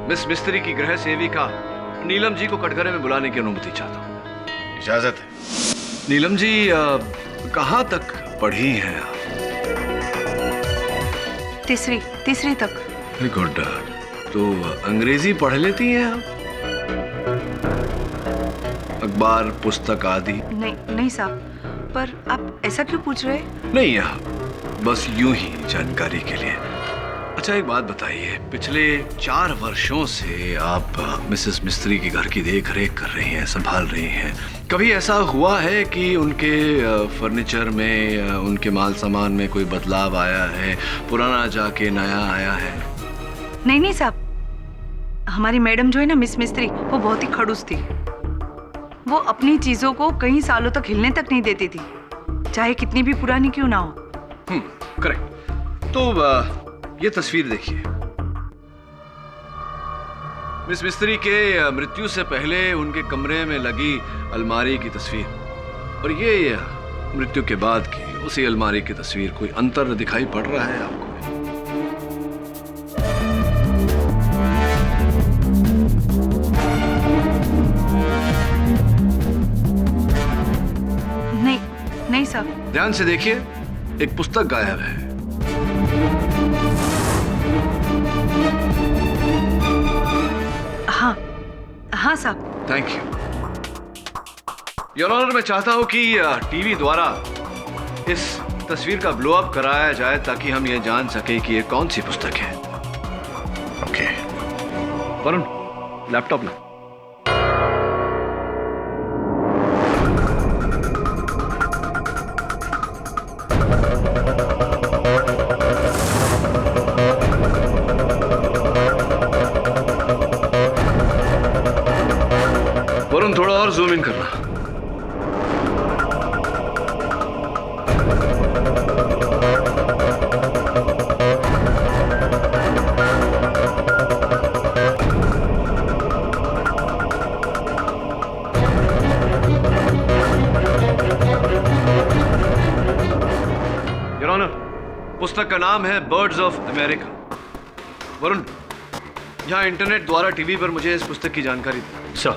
Miss मिस्त्री की गृह सेविका नीलम जी को कटघरे में बुलाने की अनुमति चाहता हूँ। इजाजत है। नीलम जी, कहाँ तक पढ़ी हैं आप? तीसरी तक। Very good. तो अंग्रेजी पढ़ लेती हैं आप? अखबार, पुस्तक आदि? नहीं साहब, पर आप ऐसा क्यों पूछ रहे हैं? नहीं, बस यूं ही जानकारी के लिए। अच्छा, एक बात बताइए, पिछले 4 वर्षों से आप मिसेस मिस्त्री की घर की देख रेख कर रही हैं, संभाल रही हैं। कभी ऐसा हुआ है कि उनके फर्नीचर में, उनके माल सामान में कोई बदलाव आया है, पुराना जाके नया आया है? नहीं साहब, हमारी मैडम जो है ना, मिस मिस्त्री, वो बहुत ही खड़ूस थी। वो अपनी चीजों को कई सालों तक हिलने तक नहीं देती थी, चाहे कितनी भी पुरानी क्यों ना हो। करेक्ट। तो ये तस्वीर देखिए, मिस मिस्त्री के मृत्यु से पहले उनके कमरे में लगी अलमारी की तस्वीर, और ये मृत्यु के बाद की उसी अलमारी की तस्वीर। कोई अंतर दिखाई पड़ रहा है आपको? नहीं साहब। ध्यान से देखिए, एक पुस्तक गायब है। हाँ साहब। Thank you your honour. मैं चाहता हूं कि टीवी द्वारा इस तस्वीर का ब्लो अप कराया जाए ताकि हम ये जान सके कि ये कौन सी पुस्तक है। ओके वरुण, लैपटॉप ला। वरुण, थोड़ा और जूम इन करना। योर ऑनर, पुस्तक का नाम है बर्ड्स ऑफ अमेरिका। वरुण, यहाँ इंटरनेट द्वारा टीवी पर मुझे इस पुस्तक की जानकारी दे। सर।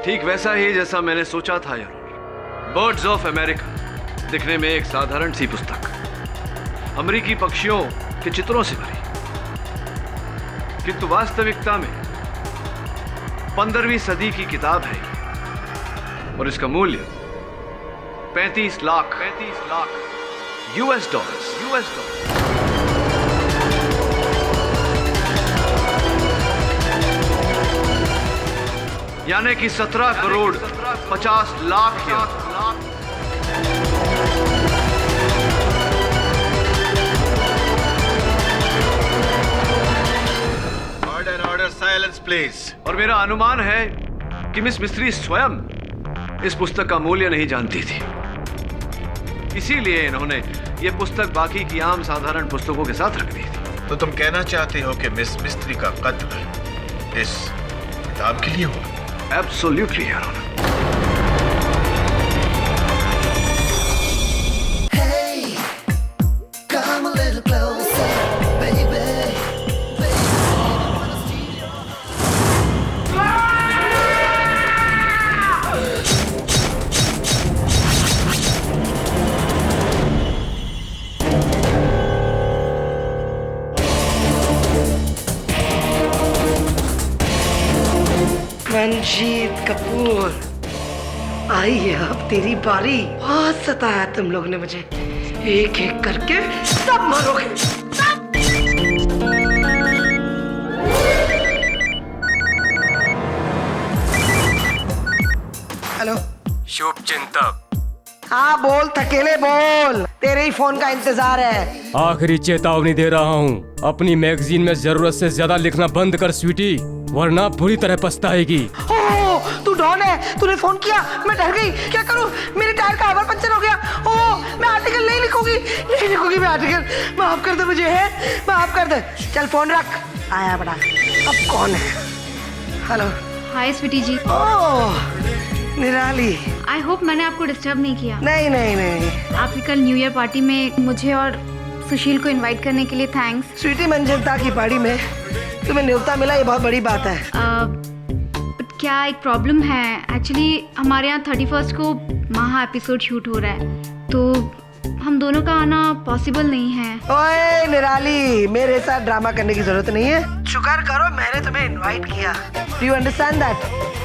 ठीक वैसा ही जैसा मैंने सोचा था यार। बर्ड्स ऑफ अमेरिका दिखने में एक साधारण सी पुस्तक, अमेरिकी पक्षियों के चित्रों से भरी, किंतु वास्तविकता में 15वीं सदी की किताब है और इसका मूल्य 35 लाख US डॉलर्स। यानी कि 17 crore 50 lakh. Order, silence please. और मेरा अनुमान है कि मिस मिस्त्री स्वयं इस पुस्तक का मूल्य नहीं जानती थी, इसीलिए इन्होंने ये पुस्तक बाकी की आम साधारण पुस्तकों के साथ रख दी थी। तो तुम कहना चाहते हो कि मिस मिस्त्री का कत्ल इस किताब के लिए हुआ? Absolutely, Your Honor. Hey, come a little closer, baby. Manjeet Kapoor, आई है अब तेरी बारी। बहुत सताया तुम लोग ने मुझे, एक एक करके सब मरोगे। हेलो, शुभ चिंतक। हाँ बोल, थकेले बोल, तेरे ही फोन का इंतजार है। आखिरी चेतावनी दे रहा हूँ, अपनी मैगजीन में जरूरत से ज्यादा लिखना बंद कर स्वीटी, वरना बुरी तरह पछताएगी। ओह, तू डॉन है, तूने फोन किया, मैं डर गई। क्या करूं, मेरे टायर का हवा पंचर हो गया। ओह, मैं आर्टिकल नहीं लिखूंगी मैं आर्टिकल। माफ कर दे मुझे, है माफ कर दे। चल फोन रख, आया बड़ा। अब कौन है? हेलो। हाय स्वीटी जी। ओह निराली। आई होप मैंने आपको डिस्टर्ब नहीं किया। नहीं नहीं नहीं। आपकी कल न्यू ईयर पार्टी में मुझे और सुशील को इनवाइट करने के लिए थैंक्स। स्वीटी मंजनता की पार्टी में तुम्हें न्योता मिला, ये बहुत बड़ी बात है। क्या एक प्रॉब्लम है एक्चुअली, हमारे यहाँ 31 को महा एपिसोड शूट हो रहा है, तो हम दोनों का आना पॉसिबल नहीं है। ओए निराली, मेरे साथ ड्रामा करने की जरूरत नहीं है। शुक्र करो मैंने तुम्हें इनवाइट किया। Do you understand that?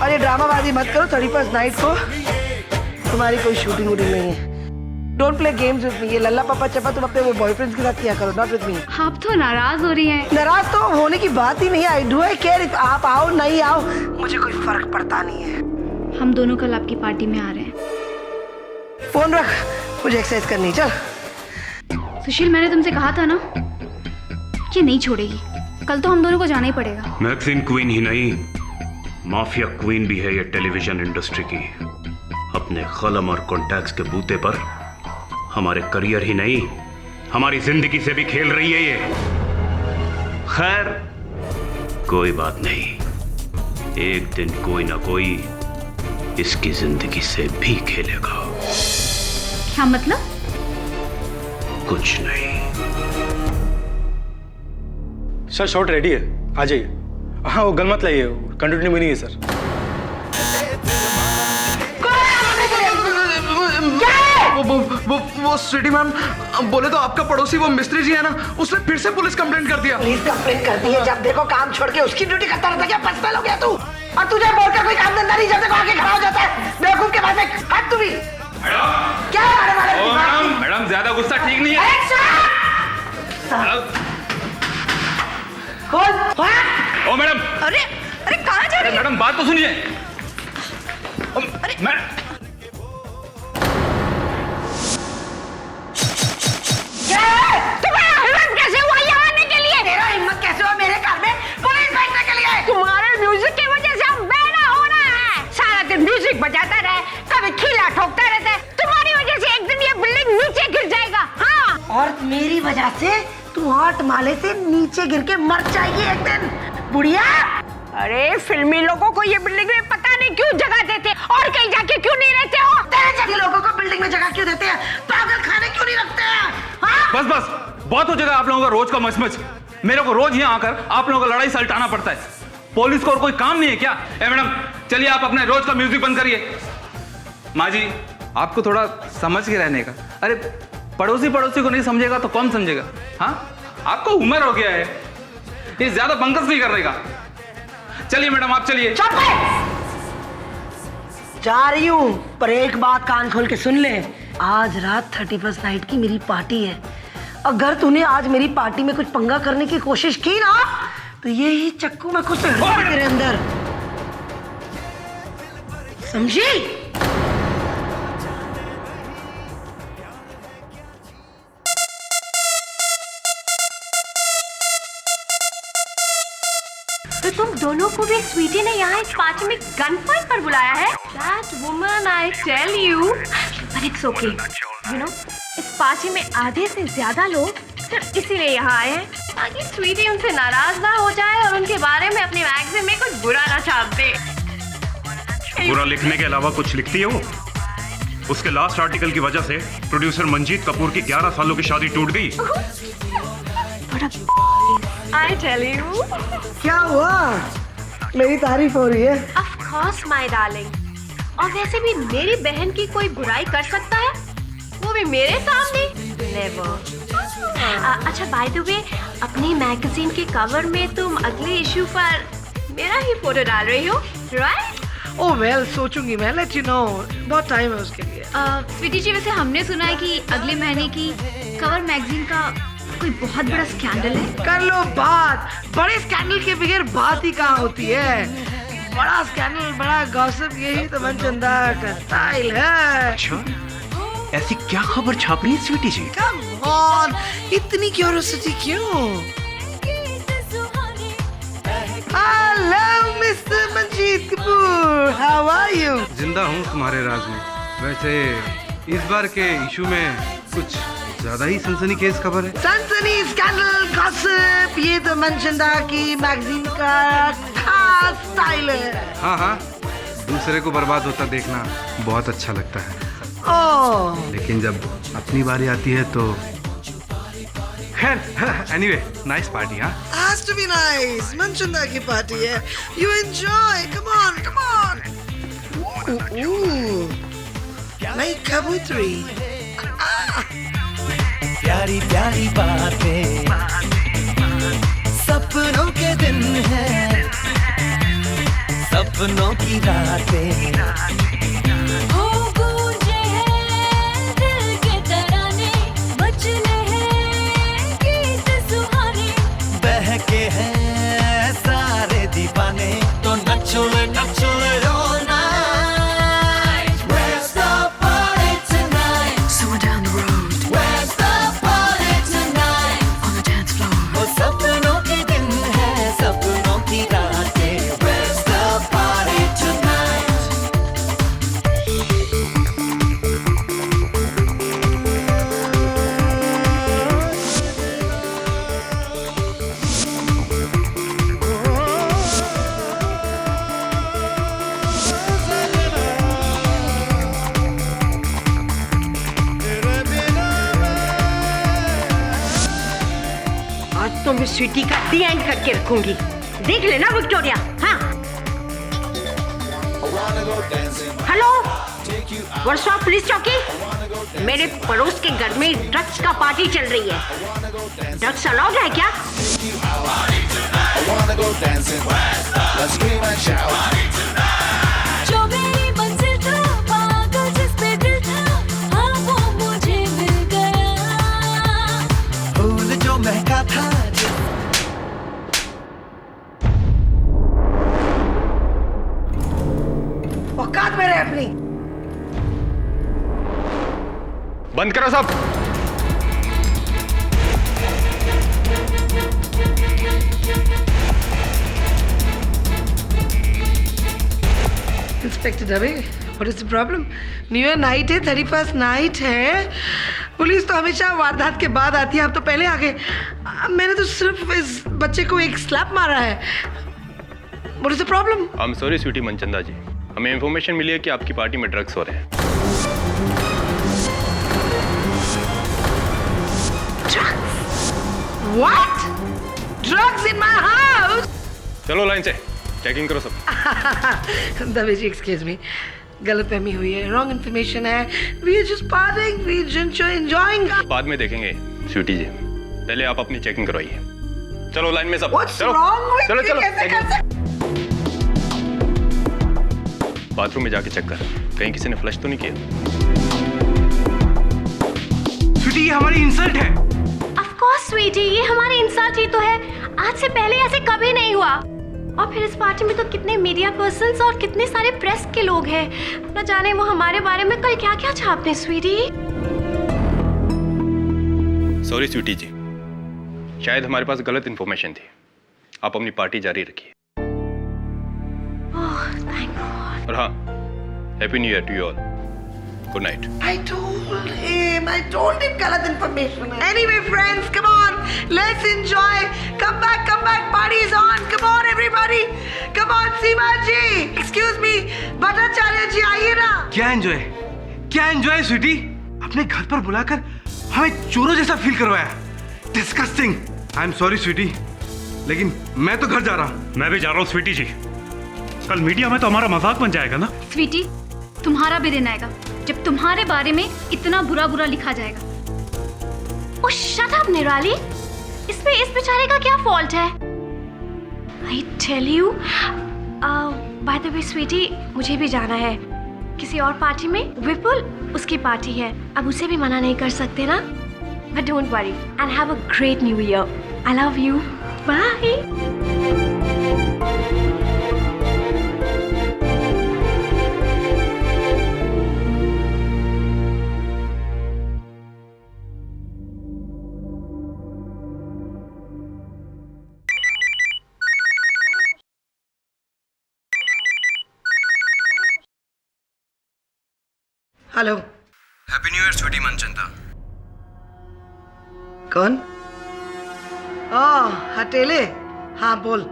और ये ड्रामाबाजी मत करो। 31st नाइट को तुम्हारी कोई शूटिंग वूटिंग नहीं है। Don't play games with me. ये लल्ला पापा चपा तुम अपने बॉयफ्रेंड्स के साथ किया करो, नॉट विद मी। आप तो नाराज हो रही हैं। नाराज तो होने की बात ही नहीं है। आई डू आई केयर, आप आओ नहीं आओ मुझे कोई फर्क पड़ता नहीं है। हम दोनों कल आपकी पार्टी में आ रहे हैं। फोन रख, मुझे एक्सरसाइज करनी। चल सुशील, मैंने तुमसे कहा था ना कि नहीं छोड़ेगी। कल तो हम दोनों को जाना ही पड़ेगा। मैगजीन क्वीन ही नहीं, माफिया क्वीन भी है ये टेलीविजन इंडस्ट्री की। अपने कलम और कॉन्टैक्ट्स के बूते पर हमारे करियर ही नहीं, हमारी जिंदगी से भी खेल रही है ये। खैर कोई बात नहीं, एक दिन कोई ना कोई इसकी जिंदगी से भी खेलेगा। क्या मतलब? कुछ नहीं। सर शॉट रेडी है, आ जाइए। हाँ वो गल मत लाइए, कंटिन्यू भी नहीं है सर। वो स्वीटी मैम बोले तो आपका पड़ोसी वो मिस्त्री जी है ना, उसने फिर से पुलिस कंप्लेंट कर दिया। पुलिस कंप्लेंट कर दी है? जब देखो काम छोड़ के उसकी ड्यूटी करता रहता, क्या पर्सनल हो गया तू? और तुझे बोलकर कोई काम धंधा नहीं, जब देखो आके खड़ा हो जाता है बेवकूफ के पास। हट तू भी। क्या मैडम ज्यादा गुस्सा ठीक नहीं है। ओ मैडम। अरे अरे कहाँ जा रही है? मैडम बात तो सुनिए। तुम्हारा हिम्मत कैसे हुआ यहाँ आने के लिए? तेरा हिम्मत कैसे हुआ मेरे घर में पुलिस भेजने के लिए? तुम्हारे म्यूजिक की वजह से हम बेना होना है। सारा दिन म्यूजिक बजाता रहे, कभी खीला ठोकता रहता है। तुम्हारी वजह से एक दिन ये बिल्डिंग नीचे गिर जाएगा। हाँ, और मेरी वजह से तू 8 माले से नीचे गिर के मर जाएगी एक दिन, बुढ़िया। अरे फिल्मी लोगों को ये बिल्डिंग में पता नहीं क्यों जगह देते और कहीं जाके क्यों नहीं रहते हो? तेरे जैसे लोगों को बिल्डिंग में जगह क्यों देते हैं? पागल खाने क्यों नहीं रखते हैं? हाँ? बस बस बहुत हो जाएगा आप लोगों का रोज का मचमच। मेरे को रोज यहाँ आकर आप लोगों का लड़ाई सलटाना पड़ता है। पुलिस को और कोई काम नहीं है क्या? ए मैडम चलिए आप अपने रोज का म्यूजिक बंद करिए। माँ जी आपको थोड़ा समझ के रहने का। अरे पड़ोसी को नहीं समझेगा तो कौन समझेगा? हाँ आपको उम्र हो गया है, ये ज्यादा बंकस नहीं करने का। चलिए मैडम आप चलिए। चुप है। जा रही हूँ, पर एक बात कान खोल के सुन ले। आज रात 31st नाइट की मेरी पार्टी है। अगर तूने आज मेरी पार्टी में कुछ पंगा करने की कोशिश की ना, तो ये ही चक्कू में कुछ तेरे अंदर, समझी? तो तुम दोनों को भी स्वीटी ने यहाँ इस पार्टी में गन फाइट पर बुलाया है? That woman, I tell you. But it's okay. You know, इस पार्टी में आधे से ज्यादा लोग सिर्फ इसीलिए यहाँ आए हैं ताकि स्वीटी उनसे नाराज ना हो जाए और उनके बारे में अपने मैगजीन में कुछ बुरा ना छाप दे। बुरा लिखने के अलावा कुछ लिखती है वो? उसके लास्ट आर्टिकल की वजह से प्रोड्यूसर मंजीत कपूर की 11 सालों की शादी टूट गई। I tell you. क्या हुआ? मेरी तारीफ हो रही है? Of course, my darling. और वैसे भी मेरी बहन की कोई बुराई कर सकता है? वो भी मेरे सामने? Never. अच्छा बाय द वे, अपनी मैगजीन के कवर में तुम अगले इशू पर मेरा ही फोटो डाल रही हो, राइट? ओह वेल, सोचूंगी मैं, लेट यू नो। बहुत टाइम है उसके लिए। स्वीटी जी वैसे हमने सुना है कि अगले महीने की कवर मैगजीन का कोई बहुत बड़ा स्कैंडल है। कर लो बात। बड़े स्कैंडल के बगैर बात ही कहाँ होती है? बड़ा स्कैंडल, बड़ा गॉसिप, यही तो मनचंदा का स्टाइल है। अच्छा ऐसी क्या खबर छापनी है स्वीटी जी? कम ऑन, इतनी क्यूरियोसिटी क्यों? Hello mister Manjeet Kapoor, how are you? जिंदा हूँ तुम्हारे राज में। वैसे इस बार के इशू में कुछ ज्यादा ही सनसनीखेज खबर है। सनसनी, स्कैंडल, गॉसिप, ये तो मनचंदा की मैगजीन का स्टाइल है। हाँ हाँ, दूसरे को बर्बाद होता देखना बहुत अच्छा लगता है, ओह लेकिन जब अपनी बारी आती है तो खैर। Anyway, nice party. हाँ, has to be nice. Manchanda की पार्टी है। You enjoy. Come on, come on. मैं कबूतरी। प्यारी प्यारी बातें, सपनों के दिन है, सपनों की रातें। हो गूंजे हैं दिल के तराने, बजने हैं गीत सुहाने, बहके हैं सारे दीवाने, तो नचो नचो all night. Where's the party tonight? Somewhere down the road, Where's the party tonight? on the dance floor. वो सपनों के दिन है, सपनों की रातें। Where's the party tonight? आज तो मैं स्वीटी का डी एंड करके रखूंगी। देख लेना विक्टोरिया। हाँ, हेलो, वर्सोवा पुलिस चौकी। मेरे पड़ोस के घर में ड्रग्स का पार्टी चल रही है। ड्रग्स अलाउड है क्या? जो मेरी मंजिल था, पागल जिस पे दिल था, हाँ वो मुझे मिल गया। फूल जो महका था, औकात में रहे अपनी। बंद करो सब। Inspector Dave, what is the problem? New year night है, 31st नाइट है। पुलिस तो हमेशा वारदात के बाद आती है, आप तो पहले आ गए। मैंने तो सिर्फ इस बच्चे को एक स्लैप मारा है। What is the problem? I am sorry Sweety Manchanda ji, हमें इंफॉर्मेशन मिली है कि आपकी पार्टी में ड्रग्स हो रहे हैं। What? Drugs in my house? चलो लाइन से चेकिंग करो सब। दवे जी, एक्सक्यूज मी, गलतफहमी हुई है, रॉन्ग इन्फॉर्मेशन है। We are just partying, we are enjoying. बाद में देखेंगे स्वीटी जी, पहले आप अपनी चेकिंग करवाइए। चलो लाइन में सब। What's चलो wrong with चलो you? चलो कैसे कर सकते? बाथरूम में जाके चेक कर, कहीं किसी ने फ्लश तो नहीं किया। स्वीटी, ये हमारी इंसल्ट है। ऑफ कोर्स स्वीटी, ये हमारी इंसल्ट ही तो है। आज से पहले ऐसे कभी नहीं हुआ। और फिर इस पार्टी में तो कितने मीडिया पर्सन्स और कितने सारे प्रेस के लोग हैं। न जाने वो हमारे बारे में कल क्या क्या छापते हैं। स्वीटी, सॉरी स्वीटी जी, शायद हमारे पास गलत इन्फॉर्मेशन थी। आप अपनी पार्टी जारी रखिए। Oh thank God. और हाँ, happy new year to you all. Good night. I told him गलत information है। Anyway friends, come on, let's enjoy. Come back, party is on. Come on everybody. Come on Seema ji, excuse me, Bhattacharya ji आइए ना। क्या enjoy Sweety? अपने घर पर बुलाकर हमें चोरों जैसा फील करवाया। Disgusting. I am sorry Sweety, लेकिन मैं तो घर जा रहा हूँ। मैं भी जा रहा हूँ स्वीटी जी। कल मीडिया में तो हमारा मजाक बन जाएगा ना। स्वीटी, तुम्हारा भी दिन आएगा जब तुम्हारे बारे में इतना बुरा बुरा लिखा जाएगा। ओह शट अप निराली, इसमें इस बेचारे का क्या फॉल्ट है? I tell you, by the way Sweety, मुझे भी जाना है किसी और पार्टी में। विपुल, उसकी पार्टी है, अब उसे भी मना नहीं कर सकते ना। But don't worry and have a great new year. I love you, bye. Hello, happy new year Sweety Manchanda. कौन? ओह हटेले, हाँ बोल।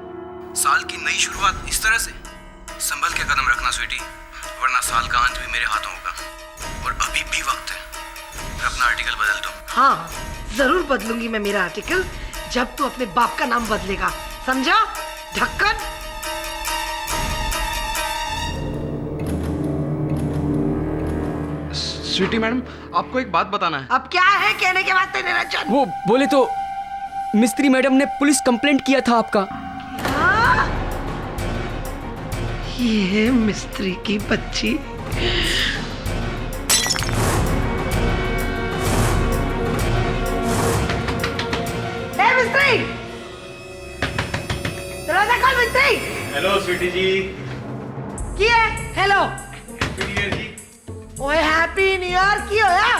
साल की नई शुरुआत इस तरह से? संभल के कदम रखना स्वीटी, वरना साल का अंत भी मेरे हाथों होगा। और अभी भी वक्त है, फिर अपना आर्टिकल बदल दो। हाँ जरूर बदलूंगी मैं मेरा आर्टिकल, जब तू अपने बाप का नाम बदलेगा, समझा? ढक्कन। स्वीटी मैडम, आपको एक बात बताना है। अब क्या है कहने के वास्ते निरंजन? वो बोले तो मिस्त्री मैडम ने पुलिस कंप्लेंट किया था आपका। हाँ? ये मिस्त्री की बच्ची। मिस्त्री, दरवाजा खोल मिस्त्री। हेलो स्वीटी जी। की है? हेलो न्यू ईयर जी। ओए हैप्पी न्यू ईयर की होया?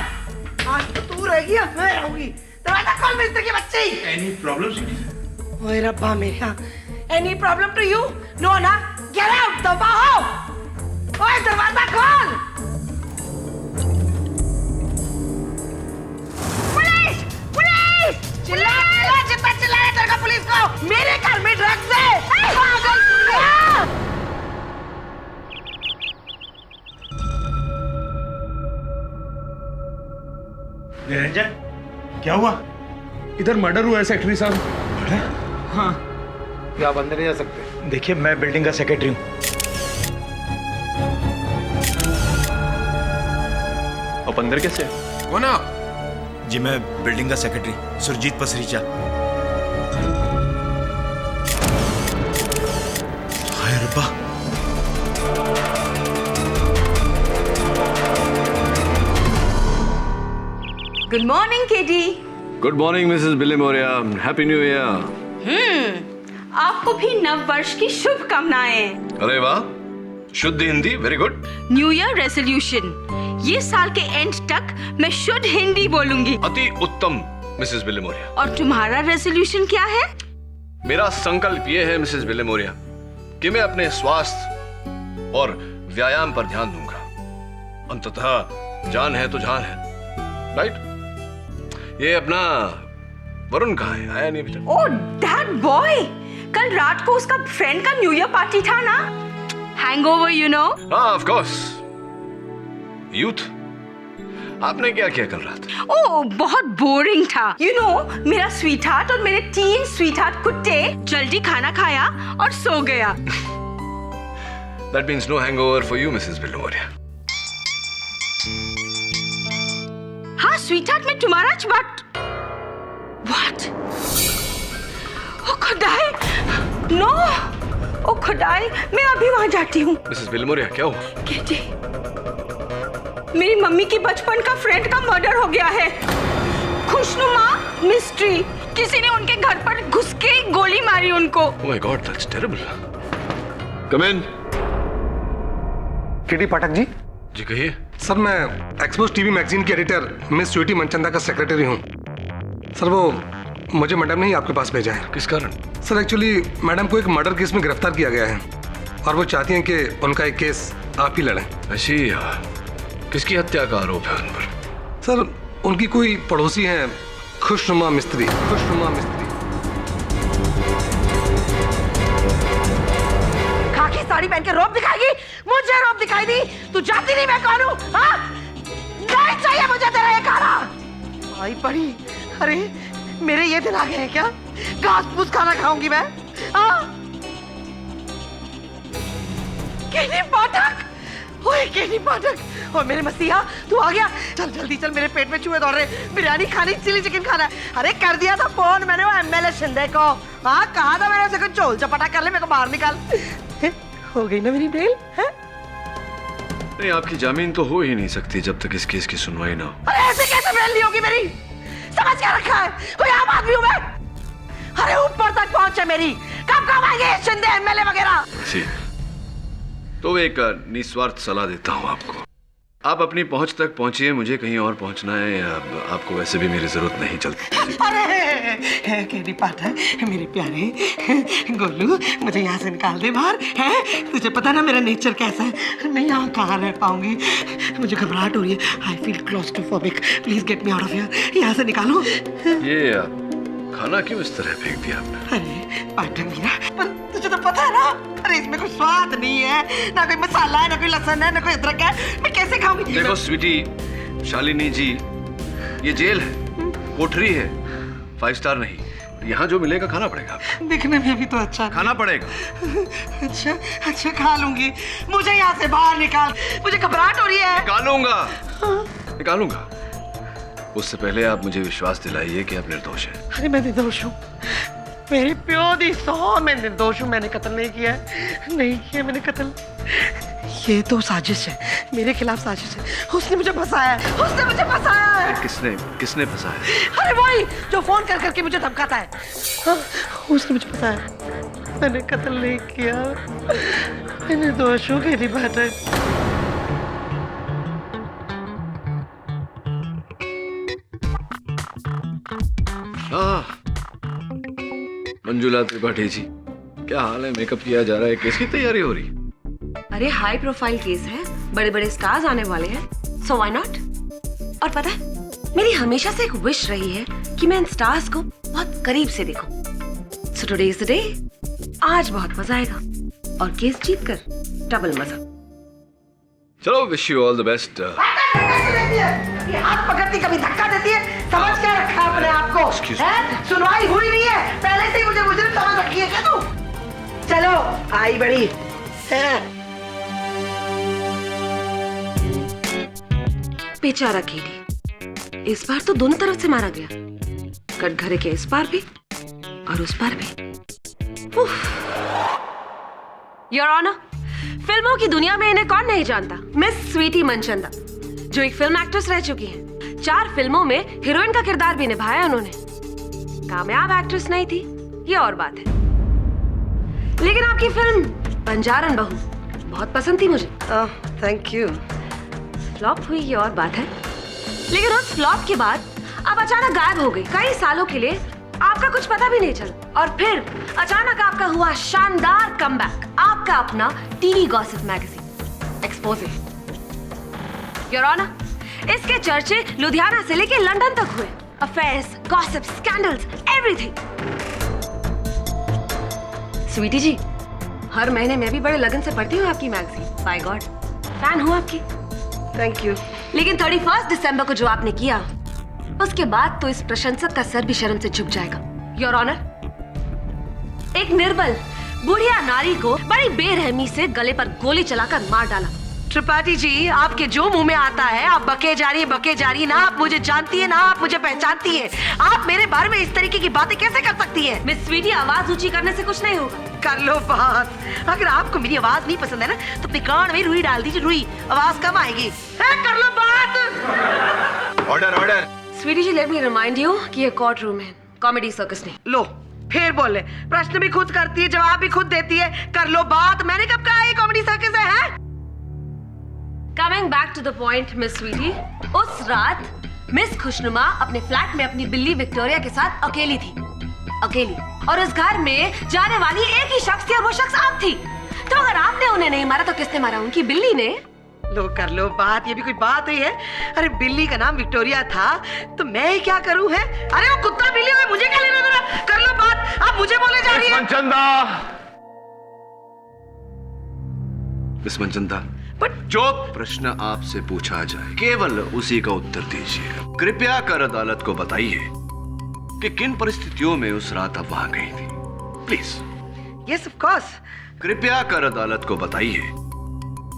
आज तो तू रहेगी, अब मैं रहूंगी। दरवाजा खोल मिस्त्री की बच्ची। Any problem Sweety ji? ओए रब्बा मेरा, any problem to you? No ना, गेट आउट, दफा हो। ओए दरवाजा खोल। पुलिस, पुलिस, चिल्ला चिल्ला, जितना चिल्लाया तेरे को पुलिस को। मेरे घर में ड्रग्स है, पागल दुनिया। निरंजन, क्या हुआ? इधर मर्डर हुआ है सेक्रेटरी साहब। हाँ, क्या आप अंदर नहीं जा सकते? देखिए, मैं बिल्डिंग का सेक्रेटरी हूँ। आप अंदर कैसे? कौन आप? जी मैं बिल्डिंग का सेक्रेटरी सुरजीत पसरीचा। हाय रब्बा। Good morning KD. Good morning Mrs Bilimoria, happy new year. आपको भी नव वर्ष की शुभकामनाएं। अरे वाह, शुद्ध Hindi, very good. New year resolution, ये साल के एंड तक मैं शुद्ध हिंदी बोलूंगी। अति उत्तम मिसेस बिलिमोरिया। और तुम्हारा रेजोल्यूशन क्या है? मेरा संकल्प ये है मिसेस बिलिमोरिया कि मैं अपने स्वास्थ्य और व्यायाम पर ध्यान दूंगा। अंततः जान है तो जान है, राइट? ये अपना वरुण कहाँ है? आया नहीं अभी तक। ओह दैट बॉय, कल रात को उसका फ्रेंड का न्यू ईयर पार्टी था ना, हैंगओवर यू नो। हाँ ऑफ कोर्स, यूथ। आपने क्या किया कल रात? ओह बहुत बोरिंग था। यू नो, मेरा स्वीट हार्ट और मेरे 3 स्वीट हार्ट कुत्ते जल्दी खाना खाया और सो गया। That means no hangover for you, Mrs. Bilomoria. हाँ स्वीट हार्ट में तुम्हारा बट व्हाट? ओ खुदाई, नो, ओ खुदाई, मैं अभी वहां जाती हूँ। मिसेस बिलिमोरिया, क्या हुआ? केटी, मेरी मम्मी की बचपन का फ्रेंड का मर्डर हो गया है। खुशनुमा मिस्ट्री, किसी ने उनके घर पर घुस के गोली मारी उनको। Oh my God, that's terrible. Come in. केटी पाठक जी। जी कहिए। सर मैं एक्सपोज टीवी मैगजीन की एडिटर मिस स्वीटी मनचंदा का सेक्रेटरी हूँ। सर वो मुझे मैडम ने ही आपके पास भेजा है। किस कारण? सर एक्चुअली मैडम को एक मर्डर केस में गिरफ्तार किया गया है और वो चाहती हैं कि उनका एक केस आप ही लड़ें। ऐसी किसकी हत्या का आरोप है उन पर? सर उनकी कोई पड़ोसी हैं, खुशनुमा मिस्त्री। खुशनुमा मिस्त्री। खाकी साड़ी पहन के रौब दिखाएगी? मुझे रौब दिखाई दी? तू जानती नहीं मैं कौन हूँ? हाँ? नहीं चाहिए मुझे तेरा ये खाना। आई पड़ी, अरे मेरे ये दिन आ गए हैं क्या? घास फूस खाना खाऊंगी मैं? हाँ? केनी पाठक, ओए केनी पाठक, और मेरे मसीहा तू आ गया? चल जल्दी चल, मेरे पेट में चूहे दौड़ रहे। बिरयानी खानी, चिली चिकन खाना है। अरे कर दिया था फोन मैंने वो एमएलए शिंदे को। हाँ कहा था मैंने उसे कुछ चोल चपाटा कर ले, मेरे को बाहर निकाल। हो गई ना मेरी बेल? है? नहीं, आपकी जामीन तो हो ही नहीं सकती जब तक इस केस की सुनवाई ना हो। अरे ऐसे कैसे बेल नहीं होगी मेरी? समझ क्या रखा है? कोई आम आदमी हूँ मैं? अरे ऊपर तक पहुंचे मेरी, कब कब आएंगे शिंदे एमएलए वगैरह? जी, तो एक निस्वार्थ सलाह देता हूँ आपको। आप अपनी पहुंच तक पहुंचिए, मुझे कहीं और पहुंचना है। आपको वैसे भी मेरी जरूरत नहीं चलती। अरे केडी पाठक, मेरे प्यारे गोलू, मुझे यहाँ से निकाल दे बाहर। है तुझे पता ना मेरा नेचर कैसा है, मैं यहाँ कहाँ रह पाऊंगी। मुझे घबराहट हो रही है, I feel claustrophobic. Please get me out of here, यहाँ से निकालो। ये खाना क्यों इस तरह फेंक दिया आपने? अरे पार्टनर मीरा, पर तुझे तो पता है ना, अरे इसमें कोई स्वाद नहीं है, ना कोई मसाला है, ना कोई लहसुन है, ना कोई अदरक है, मैं कैसे खाऊंगी? देखो स्वीटी, शालिनी जी, ये जेल है, कोठरी है, 5 स्टार नहीं। यहाँ जो मिलेगा खाना पड़ेगा आपको। दिखने में भी तो अच्छा खाना पड़ेगा। अच्छा अच्छा खा लूंगी, मुझे यहाँ से बाहर निकाल, मुझे घबराहट हो रही है। निकालूंगा। उससे पहले आप मुझे विश्वास दिलाइए कि आप निर्दोष हैं। अरे मैं निर्दोष हूँ, मेरी प्यो दी सौ, मैं निर्दोष हूँ, मैंने कत्ल नहीं किया है, नहीं किया मैंने कत्ल। ये तो साजिश है, मेरे खिलाफ साजिश है, उसने मुझे फंसाया है, उसने मुझे फंसाया है। किसने फंसाया? अरे वही जो फोन कर करके मुझे धमकाता है, हाँ, उसने मुझे फंसाया। मैंने कत्ल नहीं किया, मैं निर्दोष हूँ मेरी बात है। मंजुला त्रिपाठी जी, क्या हाल है? मेकअप किया जा रहा है, केस की तैयारी हो रही? अरे हाई प्रोफाइल केस है, बड़े बड़े स्टार्स आने वाले हैं, सो व्हाई नॉट? और पता है, मेरी हमेशा से एक विश रही है कि मैं इन स्टार्स को बहुत करीब से देखूं। So today is the day, आज बहुत मजा आएगा और केस जीत कर डबल मजा। चलो, wish you all the best. ये हाथ पकड़ती कभी धक्का देती है, समझ क्या रखा अपने आप को? सुनवाई हुई नहीं है, पहले से ही मुझे मुजरिम समझ रखी है क्या तू? चलो आई बड़ी है। बेचारा केडी, इस बार तो दोनों तरफ से मारा गया, कटघरे के इस पार भी और उस पार भी। योर ऑनर, फिल्मों की दुनिया में इन्हें कौन नहीं जानता, मिस स्वीटी मनचंदा, जो एक फिल्म एक्ट्रेस रह चुकी हैं। 4 फिल्मों में हीरोइन का किरदार भी निभाया उन्होंने। कामयाब एक्ट्रेस नहीं थी, ये और बात है, लेकिन आपकी फिल्म बंजारन बहू बहुत पसंद थी मुझे। Thank you. फ्लॉप हुई ये और बात है, लेकिन उस फ्लॉप के बाद आप अचानक गायब हो गई। कई सालों के लिए आपका कुछ पता भी नहीं चला, और फिर अचानक आपका हुआ शानदार कमबैक, आपका अपना TV gossip magazine exposé. Your honour, इसके चर्चे लुधियाना से लेकर लंदन तक हुए। Affairs, gossip, scandals, everything. Sweety ji, हर महीने मैं भी बड़े लगन से पढ़ती हूँ आपकी मैगजीन, बाय गॉड फैन हूँ आपकी। Thank you. लेकिन 31 दिसंबर को जो आपने किया, उसके बाद तो इस प्रशंसक का सर भी शर्म से झुक जाएगा। योर ऑनर, एक निर्बल बुढ़िया नारी को बड़ी बेरहमी से गले पर गोली चलाकर मार डाला। त्रिपाठी जी, आपके जो मुंह में आता है आप बके जा रही, ना आप मुझे जानती है ना आप मुझे पहचानती है। आप मेरे बारे में इस तरीके की बातें कैसे कर सकती है? मिस स्वीटी, आवाज ऊंची करने से कुछ नहीं होगा। कर लो बात। अगर आपको मेरी आवाज नहीं पसंद है ना, तो अपने कान में रुई डाल दीजिए, रुई आवाज कम आएगी। कर लो बात। Order. Sweety ji, let me remind you कि ये कोर्ट रूम है, कॉमेडी सर्कस नहीं। लो फिर बोले, प्रश्न भी खुद करती है, जवाब भी खुद देती है। कर लो बात। मैंने कब कहा ये कॉमेडी सर्कस है? Coming back to the point miss Sweety, उस रात मिस खुशनुमा अपने फ्लैट में अपनी बिल्ली विक्टोरिया के साथ अकेली थी, अकेली, और उस घर में जाने वाली एक ही शख्स थी और वो शख्स आप थी। तो अगर आपने उन्हें नहीं मारा तो किसने मारा? उनकी बिल्ली ने। लो कर लो बात, ये भी कोई बात हुई है? अरे बिल्ली का नाम विक्टोरिया था, तो मैं ही क्या करूं है? अरे वो कुत्ता बिल्ली हुए, मुझे क्या लेना देना? कर लो बात। आप मुझे बोले जा रही है। मिस मनचंदा, जो प्रश्न आपसे पूछा जाए केवल उसी का उत्तर दीजिए। कृपया कर अदालत को बताइए कि किन परिस्थितियों में उस रात आप वहां गई थी, प्लीज। Yes of course. कृपया कर अदालत को बताइए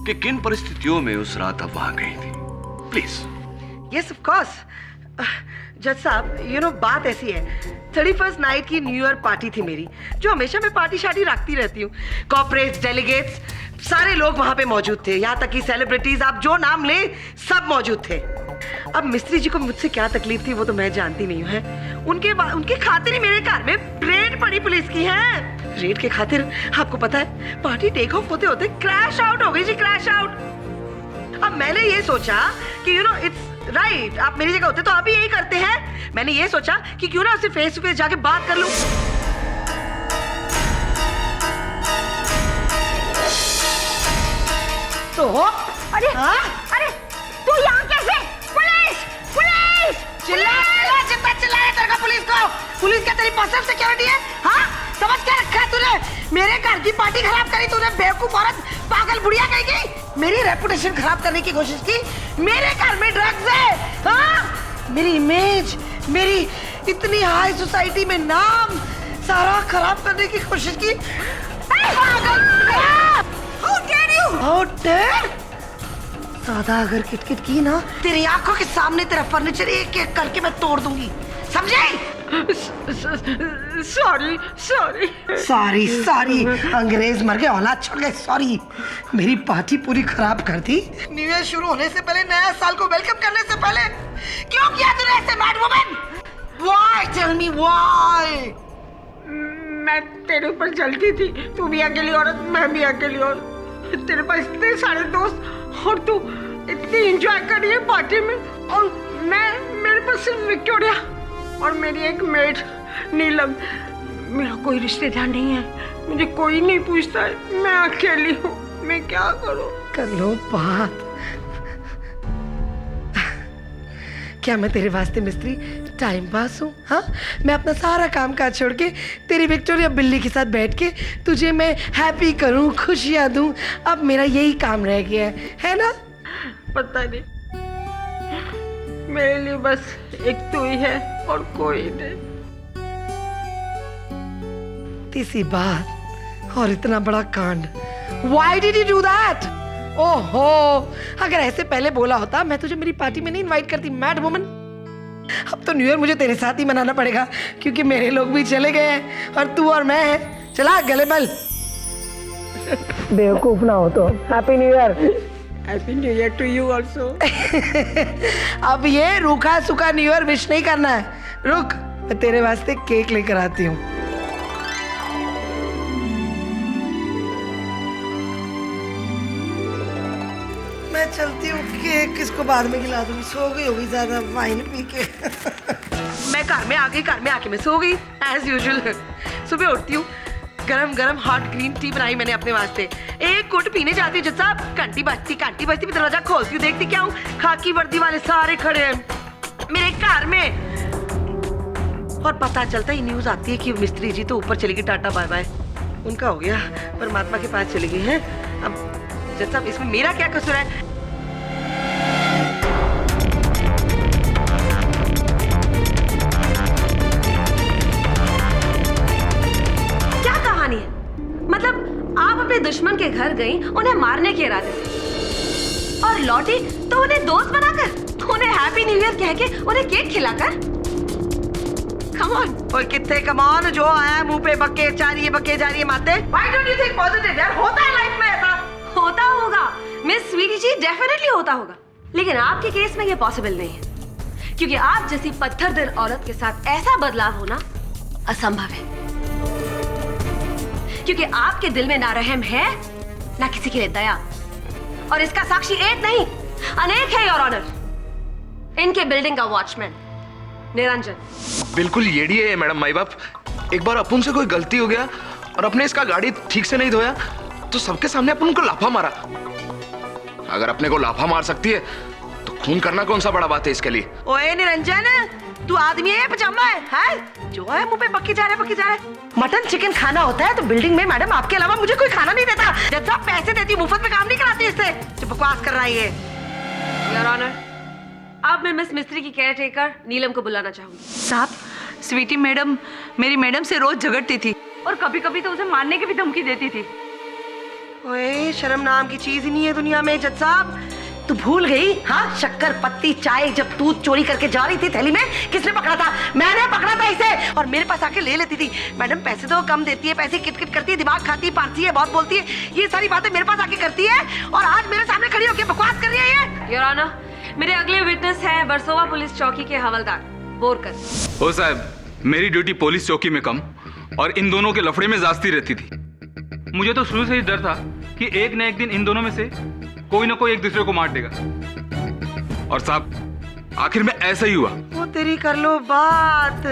कि किन परिस्थितियों में उस रात आप वहां गई थी, प्लीज। Yes of course. जज साहब, यू नो बात ऐसी है, 31st नाइट की न्यू ईयर पार्टी थी मेरी, जो हमेशा मैं पार्टी शार्टी रखती रहती हूँ। कॉर्पोरेट्स, डेलीगेट्स, सारे लोग वहां पे मौजूद थे, यहाँ तक कि सेलिब्रिटीज, आप जो नाम ले सब मौजूद थे। अब मिस्त्री जी को मुझसे क्या तकलीफ थी वो तो मैं जानती नहीं हूँ। उनके खातिर ही मेरे घर में रेड पड़ी पुलिस की है। रेड के खातिर आपको पता है पार्टी टेक ऑफ होते होते क्रैश आउट हो गई जी, क्रैश आउट। अब मैंने ये सोचा कि यू नो इट्स राइट, आप मेरी जगह होते तो आप भी यही करते हैं। मैंने ये सोचा कि क्यों ना उससे फेस टू फेस जाके बात कर लूं। तो अरे अरे तू यहाँ कैसे? पुलिस! पुलिस! चिल्ला चिल्लाया तेरे को पुलिस को। पुलिस क्या तेरी पर्सनल सिक्योरिटी है? हाँ, समझ क्या रखा है तूने? मेरे घर की पार्टी खराब करी तूने, बेवकूफ औरत, पागल बुढ़िया कहेगी। मेरी रेपुटेशन खराब करने की कोशिश की। मेरे घर में ड्रग्स है, हाँ? मेरी इमेज, मेरी इतनी हाई सोसाइटी में नाम सारा खराब करने की कोशिश की। How dare you? How dare? ज्यादा अगर किटकिट की ना, तेरी आंखों के सामने तेरा फर्नीचर एक एक करके मैं तोड़ दूंगी, समझे? सॉरी सॉरी सॉरी सॉरी, अंग्रेज मर गए औलाद छोड़ गए, सॉरी। मेरी पार्टी पूरी खराब कर दी। न्यू ईयर शुरू होने से पहले, नया साल को वेलकम करने से पहले क्यों किया तूने ऐसे, mad woman? Why? Tell me why? मैं तेरे ऊपर जलती थी। तू भी अकेली औरत, मैं भी अकेली औरत। तेरे पास इतने सारे दोस्त और तू इतनी एंजॉय कर रही है पार्टी में, और मेरे पास सिर्फ विक्टोरिया और मेरी एक मेड नीलम। मेरा कोई रिश्तेदार नहीं है, मुझे कोई नहीं पूछता है, मैं अकेली हूँ, मैं क्या करूँ? कर लो बात। क्या मैं तेरे वास्ते मिस्त्री टाइम पास हूँ? हाँ, मैं अपना सारा काम काज छोड़ के तेरी विक्टोरिया बिल्ली के साथ बैठ के तुझे मैं हैप्पी करूँ, खुशियाँ दूँ। अब मेरा यही काम रह गया है ना? पता नहीं, मेरे लिए बस एक तू ही है और कोई नहीं। तीसरी बात और इतना बड़ा कांड। Why did you do that? ओहो, अगर ऐसे पहले बोला होता मैं तुझे मेरी पार्टी में नहीं इनवाइट करती, मैड वुमन। अब तो न्यू ईयर मुझे तेरे साथ ही मनाना पड़ेगा, क्योंकि मेरे लोग भी चले गए हैं और तू और मैं हैं। चला गले बल। बेवकूफ ना हो तो। Happy new year. Happy new year to you also. अब ये रूखा सूखा न्यू ईयर विश नहीं करना है। रुक, मैं तेरे वास्ते केक लेकर आती हूँ। मैं चलती हूँ, केक किसको बाद में खिला दूंगी, सो गई होगी ज्यादा वाइन पी के। मैं घर में आ गई, घर में आके मैं सो गई एज यूजुअल। सुबह उठती हूँ, गरम गरम हॉट ग्रीन टी बनाई मैंने अपने वास्ते। एक घुट पीने जाती हूँ, जब साहब घंटी बजती मैं दरवाजा खोलती हूँ, देखती क्या हूँ, खाकी वर्दी वाले सारे खड़े हैं मेरे घर में। और पता चलता ही न्यूज आती है कि मिस्त्री जी तो ऊपर चली गई, टाटा बाय बाय, उनका हो गया, परमात्मा के पास चली गई हैं। अब जज साहब, इसमें मेरा क्या कसूर है? क्या कहानी है? मतलब आप अपने दुश्मन के घर गई उन्हें मारने के इरादे से, और लौटी तो उन्हें दोस्त बनाकर, उन्हें हैप्पी न्यू ईयर कह के, उन्हें केक खिलाकर। Come on. और कितने कम ऑन, जो आया मुंह पे बके जा रही है माते। Why don't you think positive? यार होता है लाइफ में ऐसा। होता होगा मिस स्वीटी जी, डेफिनेटली होता होगा, लेकिन आपके केस में ये पॉसिबल नहीं है, क्योंकि आप जैसी पत्थर दिल औरत के साथ ऐसा बदलाव होना असंभव है, क्योंकि आपके दिल में ना रहम है ना किसी के लिए दया, और इसका साक्षी एक नहीं अनेक है योर ऑनर। इनके बिल्डिंग का वॉचमैन निरंजन। बिल्कुल येड़ी है मैडम माई बाप। एक बार अपन से कोई गलती हो गया और अपने इसका गाड़ी ठीक से नहीं धोया तो सबके सामने अपन उनको लाफा मारा। अगर अपने को लाफा मार सकती है तो खून करना कौन सा बड़ा बात है इसके लिए। ओए निरंजन, तू आदमी है पजामा है? जो है मुंह पे बक्की जा रहा है। मटन चिकन खाना होता है तो बिल्डिंग में मैडम आपके अलावा मुझे कोई खाना नहीं देता। जब सब पैसे देती, मुफ्त में काम नहीं कराती इससे। जो बकवास कर रहा है ये। योर ऑनर, अब मैं मिस मिस्त्री की केयरटेकर नीलम को बुलाना चाहूंगी। साहब, स्वीटी मैडम मेरी मैडम से रोज झगड़ती थी और कभी कभी तो उसे मारने की भी धमकी देती थी। ओए, शर्म नाम की चीज ही नहीं है दुनिया में जज साहब। तू भूल गई? हाँ, शक्कर पत्ती चाय जब तू चोरी करके जा रही थी थैली में, किसने पकड़ा था? मैंने पकड़ा था इसे, और मेरे पास आके ले लेती थी। मैडम पैसे तो कम देती है, पैसे किट किट करती है, दिमाग खाती है, पारती है, बहुत बोलती है, ये सारी बातें मेरे पास आके करती है, और आज मेरे सामने खड़ी होकर बकवास कर रही है ये। योर ऑनर, मेरे अगले विटनेस है वर्सोवा पुलिस चौकी के हवलदार बोरकर। ओ साहब, मेरी ड्यूटी पुलिस चौकी में कम और इन दोनों के लफड़े में जास्ती रहती थी। मुझे तो शुरू से ही डर था कि एक न एक दिन इन दोनों में से कोई ना कोई एक दूसरे को मार देगा, और साहब आखिर में ऐसा ही हुआ। वो तेरी कर लो बात।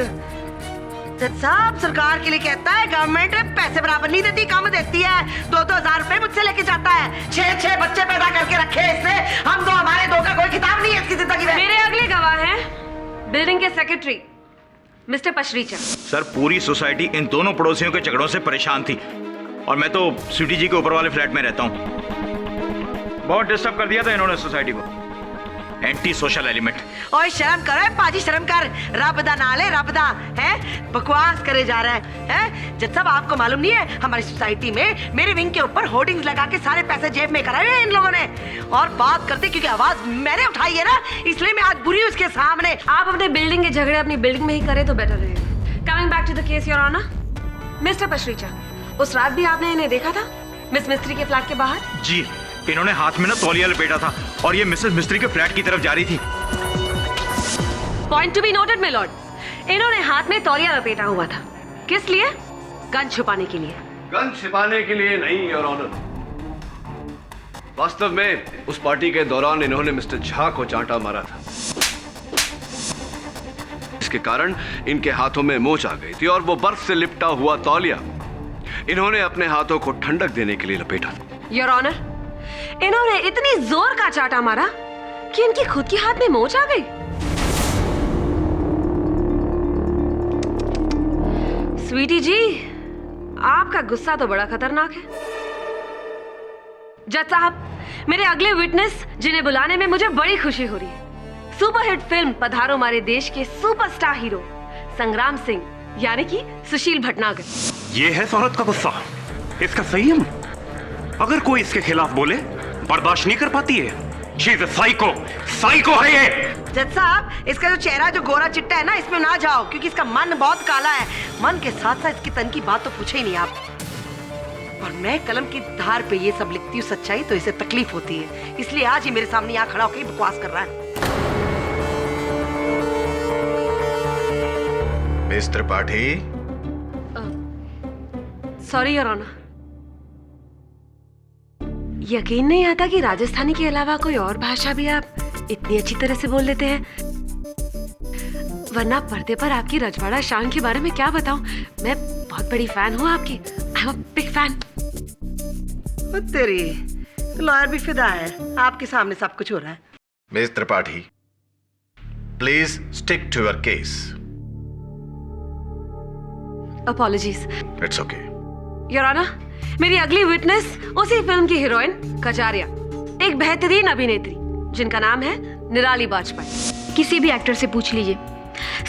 जज साहब, सरकार के लिए कहता है गवर्नमेंट पैसे बराबर नहीं देती, कम देती है। 2-2 हजार रुपए मुझसे लेके जाता है। 6-6 बच्चे पैदा करके रखे इसने। हम तो, हमारे दो का कोई किताब नहीं है इसकी जिंदगी में। मेरे अगले गवाह हैं बिल्डिंग के सेक्रेटरी मिस्टर पशरीचा। सर पूरी सोसाइटी इन दोनों पड़ोसियों के झगड़ों से परेशान थी और मैं तो स्वीटी जी के ऊपर वाले फ्लैट में रहता हूँ। बहुत डिस्टर्ब कर दिया था इन्होंने सोसाइटी को। Anti social element. ओए शर्म करो पाजी, शर्म कर। रब दा नाले रब दा है, बकवास करे जा रहा है। जब सब आपको मालूम नहीं है, हमारी सोसाइटी में मेरे विंग के ऊपर होर्डिंग्स लगा के सारे पैसे जेब में कराए हैं इन लोगों ने। और बात करते क्योंकि आवाज मैंने उठाई है ना, इसलिए मैं आज बुरी हूं उसके सामने। आप अपने बिल्डिंग के झगड़े अपनी बिल्डिंग में ही करें तो बेटर रहेगा। Coming back to the case your honour, mister Pasricha, उस रात भी आपने इन्हें देखा था मिस मिस्त्री के फ्लैट के बाहर? जी, इन्होंने हाथ में ना तौलिया लपेटा था और ये मिसेस मिस्त्री के फ्लैट की तरफ जा रही थी। Point to be noted my Lord, इन्होंने हाथ में तौलिया लपेटा हुआ था। किस लिए? गन छुपाने के लिए। गन छिपाने के लिए नहीं योर ऑनर, वास्तव में उस पार्टी के दौरान इन्होंने मिस्टर झा को चांटा मारा था। इसके कारण इनके हाथों में मोच आ गई थी और वो बर्फ से लिपटा हुआ तौलिया इन्होंने अपने हाथों को ठंडक देने के लिए लपेटा था। योर ऑनर, इन्होंने इतनी जोर का चांटा मारा कि इनकी खुद के हाथ में मोच आ गई। स्वीटी जी, आपका गुस्सा तो बड़ा खतरनाक है। जज साहब, मेरे अगले विटनेस जिन्हें बुलाने में मुझे बड़ी खुशी हो रही है। सुपरहिट फिल्म पधारो हमारे देश के सुपरस्टार हीरो संग्राम सिंह यानी कि सुशील भटनागर। ये है औरत का गुस्सा, इसका संयम। अगर कोई इसके खिलाफ बोले बर्दाश्त नहीं कर पाती है। She is a psycho, psycho है ये। जज साहब, इसका जो चेहरा जो गोरा चिट्टा है ना, इसमें ना जाओ क्योंकि इसका मन बहुत काला है। मन के साथ साथ इसकी तन की बात तो पूछे ही नहीं आप। और मैं कलम की धार पे ये सब लिखती हूँ सच्चाई, तो इसे तकलीफ होती है, इसलिए आज ही मेरे सामने यहाँ खड़ा होकर बकवास कर रहा है। Miss Tripathi. Sorry your honour, यकीन नहीं आता कि राजस्थानी के अलावा कोई और भाषा भी आप इतनी अच्छी तरह से बोल लेते हैं। वरना पर्दे पर आपकी रजवाड़ा शान के बारे में क्या बताऊं, मैं बहुत बड़ी फैन हूं आपकी। I am a big fan. तेरी लॉयर भी फिदा है, आपके सामने सब कुछ हो रहा है। Miss Tripathi, please stick to your case. Apologies. It's okay. Your honour, मेरी अगली विटनेस उसी फिल्म की हीरोइन कचारिया, एक बेहतरीन अभिनेत्री जिनका नाम है निराली वाजपेयी। किसी भी एक्टर से पूछ लीजिए,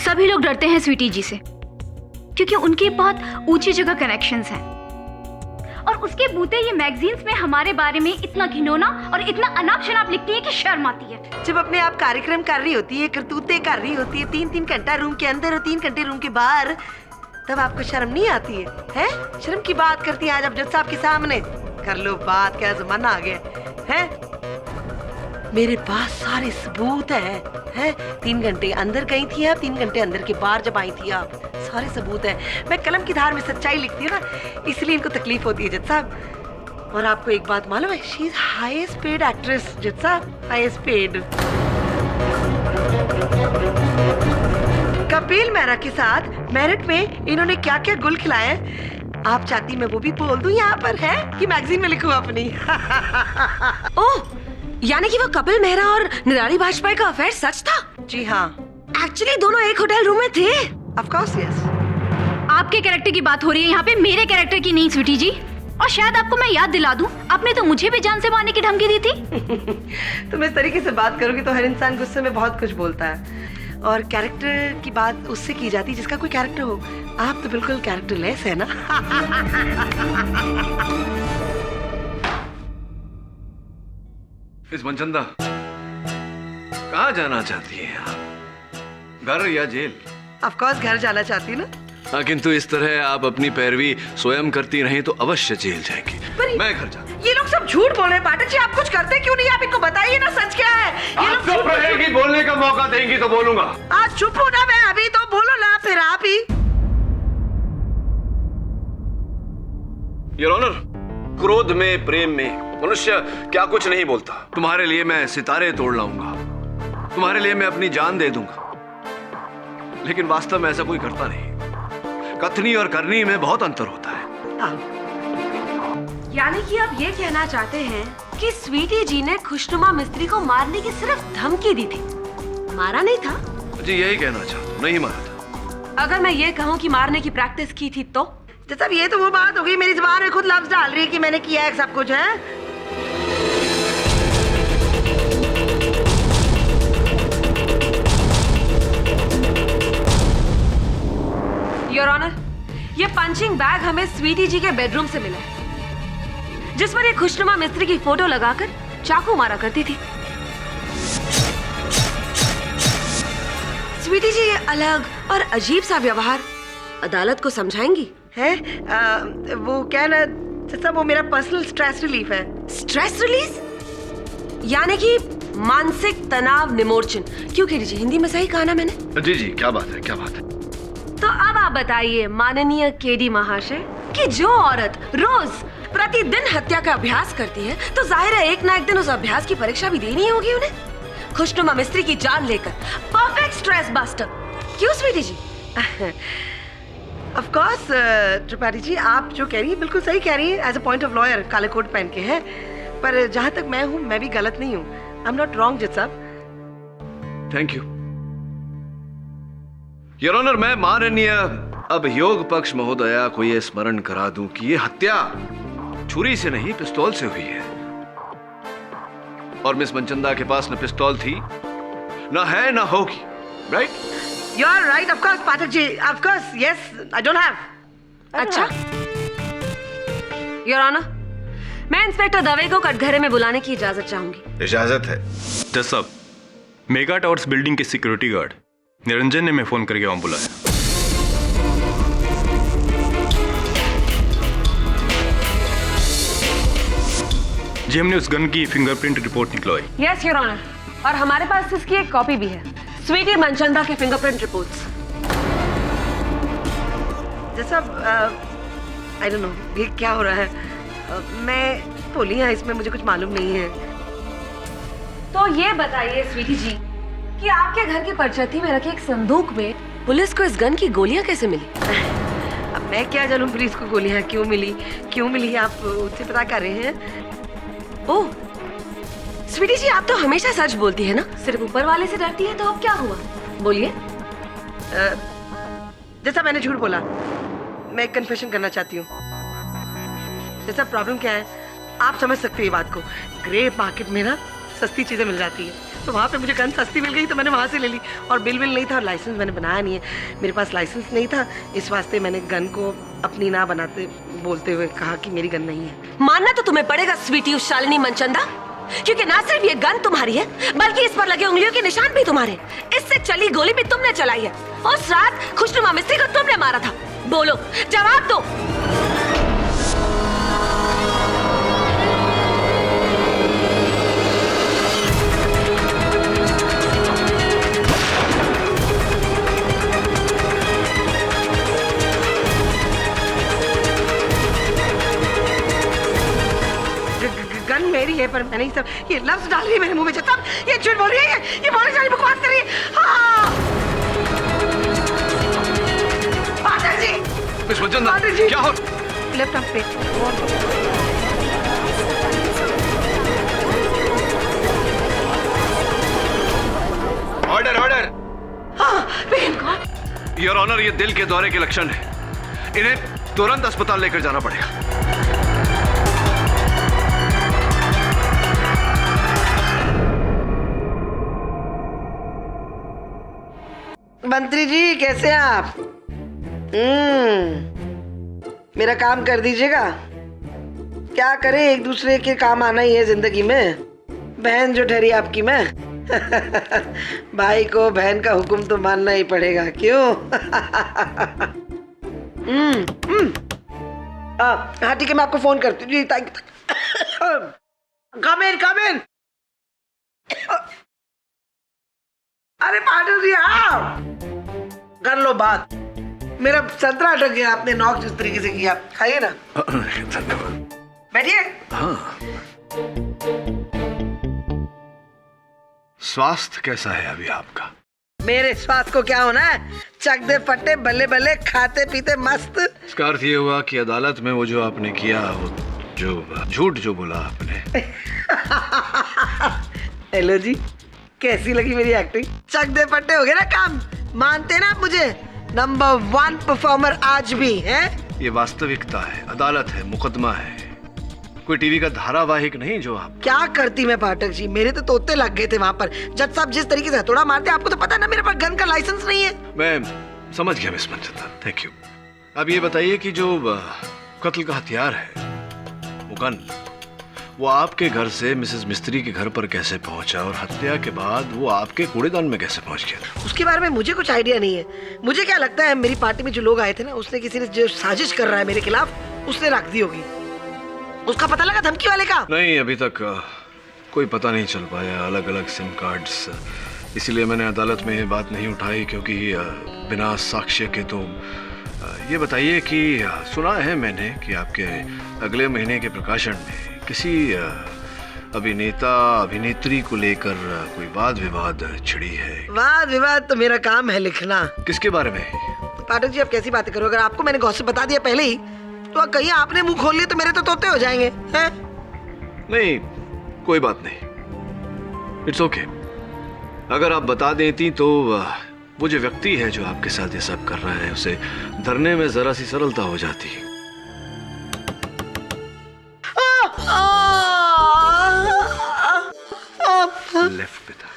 सभी लोग डरते हैं स्वीटी जी से क्योंकि उनकी बहुत ऊंची जगह कनेक्शंस हैं। और उसके बूते ये मैगजीन्स में हमारे बारे में इतना घिनौना और इतना अनाप शनाप लिखती है कि शर्म आती है। जब अपने आप कार्यक्रम कर रही होती है, करतूतें कर रही होती है, 3-3 घंटा रूम के अंदर और 3 घंटे रूम के बाहर, तब आपको शर्म नहीं आती है? हैं? शर्म की बात करती हैं आज आप जज साहब के सामने। कर लो बात, क्या जमाना आ गया है? मेरे पास सारे सबूत हैं। 3 घंटे अंदर गई थी आप, 3 घंटे अंदर के बाहर जब आई थी आप, सारे सबूत हैं। मैं कलम की धार में सच्चाई लिखती हूँ ना, इसलिए इनको तकलीफ होती है जज साहब। और आपको एक बात मालूम है, she is highest paid actress जज साहब, हाईएस्ट पेड। कपिल मेहरा के साथ मेरिट में इन्होंने क्या क्या गुल खिलाए, आप चाहती मैं वो भी बोल दूं यहाँ पर, है कि मैगजीन में लिखूं अपनी। ओह, यानी कि वो कपिल मेहरा और निराली वाजपेयी का अफेयर सच था? जी हाँ। एक्चुअली दोनों एक होटल रूम में थे? Of course yes. आपके कैरेक्टर की बात हो रही है यहाँ पे, मेरे कैरेक्टर की नहीं स्वीटी जी। और शायद आपको मैं याद दिला दूं, आपने तो मुझे भी जान से मारने की धमकी दी थी। तुम इस तरीके से बात करोगी तो हर इंसान गुस्से में बहुत कुछ बोलता है, और कैरेक्टर की बात उससे की जाती है जिसका कोई कैरेक्टर हो। आप तो बिल्कुल कैरेक्टरलेस है ना। मिस मनचंदा, कहाँ जाना चाहती है आप, घर या जेल? ऑफ कोर्स घर जाना चाहती ना। हाँ, किंतु इस तरह आप अपनी पैरवी स्वयं करती रहीं तो अवश्य जेल जाएंगी। मैं घर जाता। ये लोग सब झूठ बोल रहे हैं पाठक जी, आप कुछ करते क्यों नहीं? आप इनको बताइए ना सच क्या है। ये लोग चुप रहेगी, बोलने का मौका देंगी तो बोलूंगा। आज चुप हो ना, मैं अभी तो बोलो ना, फिर आप ही। योर ऑनर, क्रोध में प्रेम में मनुष्य क्या कुछ नहीं बोलता। तुम्हारे लिए मैं सितारे तोड़ लाऊंगा, तुम्हारे लिए मैं अपनी जान दे दूंगा, लेकिन वास्तव में ऐसा कोई करता नहीं। कथनी और करनी में बहुत अंतर होता है। यानी कि आप ये कहना चाहते हैं कि स्वीटी जी ने खुशनुमा मिस्त्री को मारने की सिर्फ धमकी दी थी, मारा नहीं था? जी यही कहना चाहता हूँ, नहीं मारा था। अगर मैं ये कहूँ कि मारने की प्रैक्टिस की थी तो? जैसा ये तो वो बात हो गई, मेरी जुबान में खुद लफ्ज डाल रही है कि मैंने किया है सब कुछ है। योर ऑनर, ये पंचिंग बैग हमें स्वीटी जी के बेडरूम से मिला है, जिस पर ये खुशनुमा मिस्त्री की फोटो लगाकर चाकू मारा करती थी। स्वीटी जी ये अलग और अजीब सा व्यवहार अदालत को समझाएंगी? है वो क्या ना जैसा वो मेरा पर्सनल स्ट्रेस रिलीफ है। Stress release? यानी कि मानसिक तनाव निमोर्चन। क्यों केडी जी, हिंदी में सही कहा ना मैंने? जी जी, क्या बात है, क्या बात है। तो अब आप बताइए माननीय केडी महाशय कि जो औरत रोज प्रतिदिन हत्या का अभ्यास करती है तो जाहिर है एक ना एक दिन उस अभ्यास की परीक्षा भी देनी होगी उन्हें, खुशनुमा मिस्त्री की जान लेकर। Perfect stress buster. क्यों स्वीटी जी? ऑफ कोर्स त्रिपाठी जी, आप जो कह रही हैं बिल्कुल सही कह रही हैं। As a point of lawyer काले कोट पहन के हैं, पर जहां तक मैं हूं मैं भी गलत नहीं हूं। आई एम नॉट रॉन्ग जज साहब। Thank you your honour. मैं माननीय अभियोग पक्ष महोदया को यह स्मरण करा दूं कि यह हत्या छुरी से नहीं पिस्तौल से हुई है, और मिस मनचंदा के पास न पिस्तौल थी, न है, न होगी। Right? You are right, of course Pathak ji, of course, yes, I don't have. अच्छा योर ऑनर, मैं इंस्पेक्टर दवे को कटघरे में बुलाने की इजाजत चाहूंगी। इजाजत है। जज साहब, मेगा टावर्स बिल्डिंग के सिक्योरिटी गार्ड निरंजन ने मैं फोन करके वहां बुलाया। जी, हमने उस गन की फिंगरप्रिंट रिपोर्ट निकलवाई। यस योर ऑनर, और हमारे पास इसकी एक कॉपी भी है, स्वीटी मनचंदा के फिंगरप्रिंट रिपोर्ट्स। जैसा आई डोंट नो ये क्या हो रहा है। मैं बोली हाँ, इसमें मुझे कुछ मालूम नहीं है। तो ये बताइए स्वीटी जी कि आपके घर की परछत्ती में रखे एक संदूक में पुलिस को इस गन की गोलियां कैसे मिली? अब मैं क्या जानूं पुलिस को गोलियां क्यों मिली, आप उससे पता कर रहे हैं? ओह स्वीटी जी, आप तो हमेशा सच बोलती है ना, सिर्फ ऊपर वाले से डरती है। तो अब क्या हुआ, बोलिए। जैसा मैंने झूठ बोला, मैं एक कन्फेशन करना चाहती हूँ। जैसा प्रॉब्लम क्या है आप समझ सकते हैं ये बात को। ग्रे मार्केट में ना सस्ती चीजें मिल जाती है, तो वहाँ पे मुझे गन सस्ती मिल गई तो मैंने वहाँ से ले ली। और बिल नहीं था और लाइसेंस मैंने बनाया नहीं है, मेरे पास लाइसेंस नहीं था, इस वास्ते मैंने गन को अपनी ना बनाते बोलते हुए कहा कि मेरी गन नहीं है। मानना तो तुम्हें पड़ेगा स्वीटी शालिनी मनचंदा, क्योंकि ना सिर्फ ये गन तुम्हारी है बल्कि इस पर लगे उंगलियों के निशान भी तुम्हारे। इससे चली गोली भी तुमने चलाई है। उस रात खुशनुमा मिस्त्री को तुमने मारा था। बोलो, जवाब दो। गन मेरी है, पर मैंने सब ये लफ्ज डाल रही है मेरे मुंह में। जब ये झूठ बोल रही है, ये बोलने वाली बकवास कर रही है। हाँ पाठक जी, मिस मनचंदा, क्या हो? लेफ्ट आर्म पे ऑर्डर, ऑर्डर। हाँ, योर ऑनर, ये दिल के दौरे के लक्षण है, इन्हें तुरंत अस्पताल लेकर जाना पड़ेगा। मंत्री जी कैसे हैं आप? मेरा काम कर दीजिएगा। क्या करें, एक दूसरे के काम आना ही है जिंदगी में। बहन जो ठहरी आपकी मैं भाई को बहन का हुक्म तो मानना ही पड़ेगा, क्यों? हाँ ठीक है, मैं आपको फोन करती हूँ जी। Thank you. कम इन। अरे पाठक जी आओ, कर लो बात। मेरा संतरा अटक गया, आपने नॉक जिस तरीके से किया। खाइए ना। धन्यवाद। बैठिए। हाँ, स्वास्थ्य कैसा है अभी आपका? मेरे स्वास्थ्य को क्या होना है, चक दे पट्टे, बल्ले बल्ले, खाते पीते मस्त। इसका अर्थ ये हुआ कि अदालत में वो जो आपने किया, वो जो झूठ जो बोला आपने। हेलो जी, कैसी लगी मेरी एक्टिंग? चक दे पट्टे हो गए ना काम, मानते ना आप मुझे? नंबर 1 परफॉर्मर आज भी है। ये वास्तविकता है, अदालत है, मुकदमा है, कोई टीवी का धारावाहिक नहीं जो आप। क्या करती मैं पाठक जी, मेरे तो तोते लग गए थे वहाँ पर। जज साहब जिस तरीके से हथौड़ा मारते, आपको तो पता है ना मेरे पास गन का लाइसेंस नहीं है। मैं समझ गया मिस मंचंदा, थैंक यू। अब ये बताइए कि जो कत्ल का हथियार है, वो गन, वो आपके घर से मिसेस मिस्त्री के घर पर कैसे पहुंचा और हत्या के बाद वो आपके कूड़ेदान में कैसे पहुंच गया? उसके बारे में मुझे कुछ आइडिया नहीं है। मुझे क्या लगता है मेरी पार्टी में जो लोग आए थे ना, उसने किसी ने जो साजिश कर रहा है मेरे खिलाफ, उसने रख दी होगी। उसका पता लगा धमकी वाले का? नहीं, अभी तक कोई पता नहीं चल पाया। अलग अलग सिम कार्ड्स, इसीलिए मैंने अदालत में ये बात नहीं उठाई, क्योंकि बिना साक्ष्य के। तो ये बताइए कि सुना है मैंने कि आपके अगले महीने के प्रकाशन में किसी अभिनेता अभिनेत्री को लेकर कोई वाद विवाद छिड़ी है। वाद विवाद तो मेरा काम है लिखना। किसके बारे में? पाठक जी आप कैसी बातें करो, अगर आपको मैंने गॉसिप बता दिया पहले ही तो कहीं आपने मुंह खोल लिया तो मेरे तो तोते हो जाएंगे हैं? नहीं, कोई बात नहीं, इट्स ओके। अगर आप बता देती तो वो जो व्यक्ति है जो आपके साथ ये सब कर रहा है, उसे धरने में जरा सी सरलता हो जाती। लेफ्ट पे था।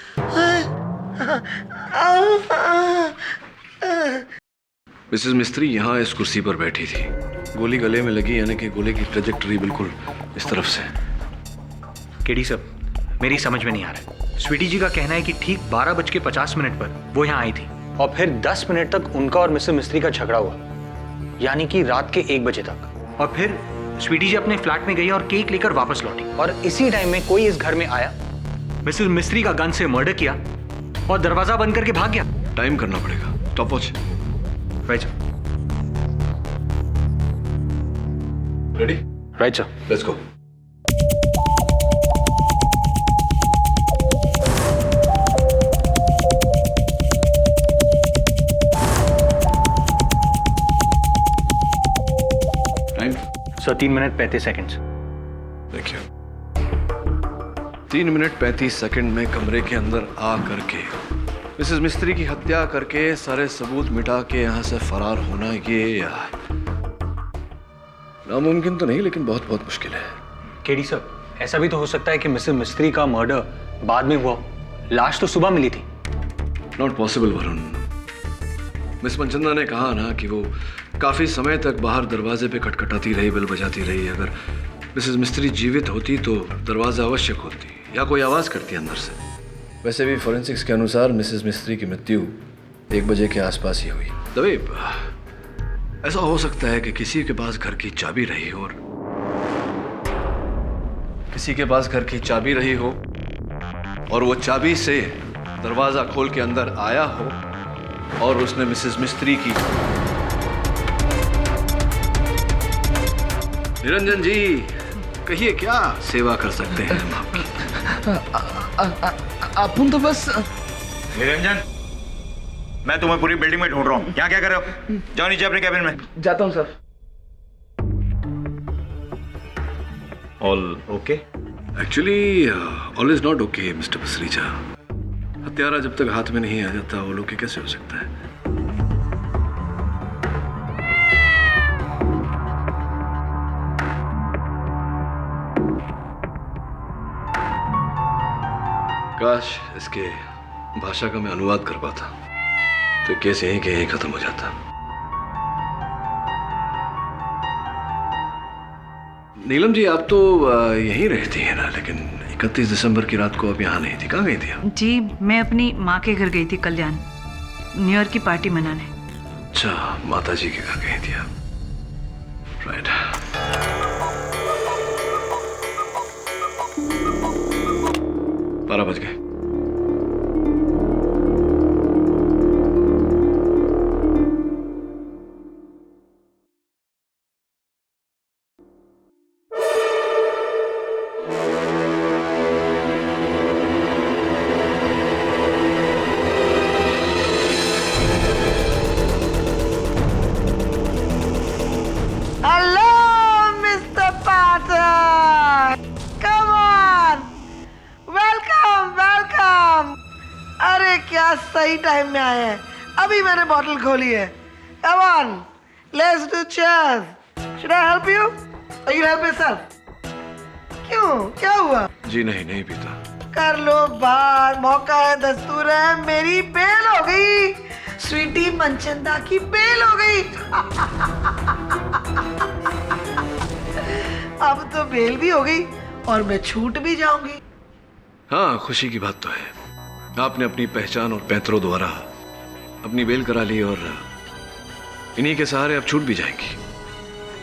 मिसेस मिस्त्री यहाँ इस कुर्सी पर बैठी थी, गोली गले में लगी, यानी कि गोली की ट्रेजेक्टरी बिल्कुल इस तरफ से। केडी साहब, मेरी समझ में नहीं आ रहा है। स्वीटी जी का कहना है कि ठीक 12:50 पर वो यहाँ आई थी और फिर 10 मिनट तक उनका और मिसेस मिस्त्री का झगड़ा हुआ, यानी कि रात के 1 बजे तक। और फिर स्वीटी जी अपने फ्लैट में गई और केक लेकर वापस लौटी, और इसी टाइम में कोई इस घर में आया, मिसेस मिस्त्री का गन से मर्डर किया और दरवाजा बंद करके भाग गया। टाइम करना पड़ेगा, stop watch. Ready? Right sir, let's go. Time sir 3 minute 35 seconds. देखिए, 3 मिनट 35 सेकंड में कमरे के अंदर आ करके मिसेस मिस्त्री की हत्या करके सारे सबूत मिटा के यहाँ से फरार होना, ये नामुमकिन तो नहीं, लेकिन बहुत बहुत मुश्किल है। केडी सर, ऐसा भी तो हो सकता है कि मिसेस मिस्त्री का मर्डर बाद में हुआ, लाश तो सुबह मिली थी। Not possible Varun. Miss Manchanda ने कहा ना कि वो काफी समय तक बाहर दरवाजे पे खटखटाती रही, बेल बजाती रही। अगर मिसेस मिस्त्री जीवित होती तो दरवाजा अवश्य खोलती या कोई आवाज करती अंदर से। वैसे भी फोरेंसिक्स के अनुसार मिसेस मिस्त्री की मृत्यु 1 बजे के आसपास ही हुई। तभी ऐसा हो सकता है कि किसी के पास घर की चाबी रही हो, और वो चाबी से दरवाजा खोल के अंदर आया हो और उसने मिसेस मिस्त्री की। निरंजन जी, कहिए क्या सेवा कर सकते हैं हम आपकी? अपन तो बस। निरंजन, मैं तुम्हें पूरी बिल्डिंग में ढूंढ रहा हूँ, यहाँ क्या कर रहे हो? जाओ नीचे अपने कैबिन में। जाता हूँ sir. All okay? Actually all is not okay mister Basrija. हत्यारा जब तक हाथ में नहीं आ जाता वो लोग कैसे हो सकता है? काश इसके भाषा का मैं अनुवाद कर पाता तो केस यहीं के यहीं खत्म हो जाता। नीलम जी, आप तो यहीं रहती हैं ना, लेकिन 31 दिसंबर की रात को आप यहाँ नहीं थी, कहाँ गई थी आप? जी, मैं अपनी माँ के घर गई थी कल्याण, न्यू ईयर की पार्टी मनाने। अच्छा, माता जी के घर गई थी आप, राइट। 12 बज गए। Hello mister Pathak, come on, welcome welcome. अरे क्या सही टाइम में आए हैं, अभी मैंने बॉटल खोली है। Come on, let's do cheers. Should I help you? Or you help yourself? क्यों? क्या हुआ? जी नहीं पीता। कर लो बात, मौका है, दस्तूर है, मेरी बेल हो गई। स्वीटी मनचंदा की बेल हो गई। अब तो बेल भी हो गई और मैं छूट भी जाऊंगी। हाँ, खुशी की बात तो है। आपने अपनी पहचान और पैंतरों द्वारा अपनी बेल करा ली और इन्हीं के सहारे अब छूट भी जाएंगी।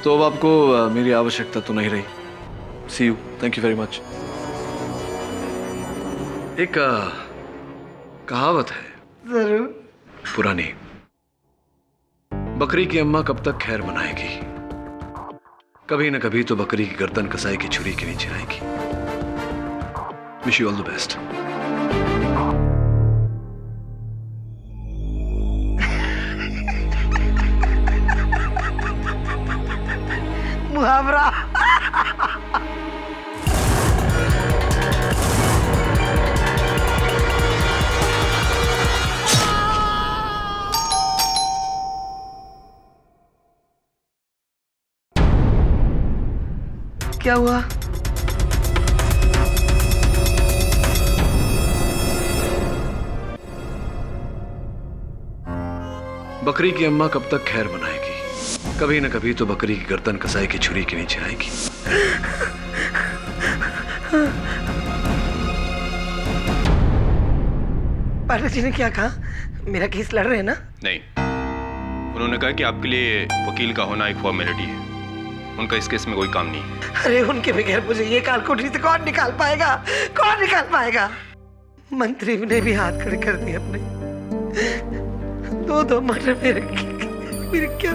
तो अब आपको मेरी आवश्यकता तो नहीं रही। See you, thank you very much. एक कहावत है जरूर। पुरानी, बकरी की अम्मा कब तक खैर मनाएगी, कभी न कभी तो बकरी की गर्दन कसाई की छुरी के नीचे आएगी। Wish you all the best. मुहावरा। क्या हुआ? बकरी की अम्मा कब तक खैर मनाएगी, कभी न कभी तो बकरी की गर्दन कसाई की छुरी के नीचे आएगी। पाठक जी ने क्या कहा? मेरा केस लड़ रहे हैं ना? नहीं, उन्होंने कहा कि आपके लिए वकील का होना एक फॉर्मेलिटी है। उनका इस केस में कोई काम नहीं है। अरे उनके बगैर मुझे ये कालकोठरी से कौन निकाल पाएगा? कौन निकाल पाएगा? मंत्री ने भी हाथ खड़े कर दिए अपने। दो मर्डर में रखे। फिर क्या?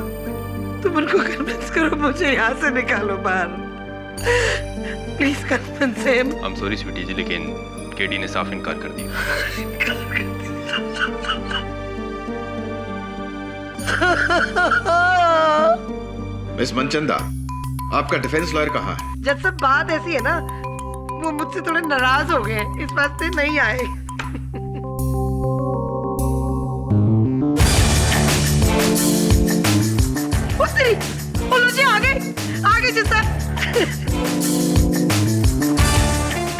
तुम उनको कन्विंस करो, मुझे यहाँ से निकालो बाहर। Please convince him. I am sorry Sweety ji, लेकिन केडी ने साफ इनकार कर दिया। मिस मनचंदा, आपका डिफेंस लॉयर कहाँ है? जज साहब, बात ऐसी है ना, वो मुझसे थोड़े नाराज हो गए, इस बात से नहीं आए। बोलो जी, आगे जज साहब।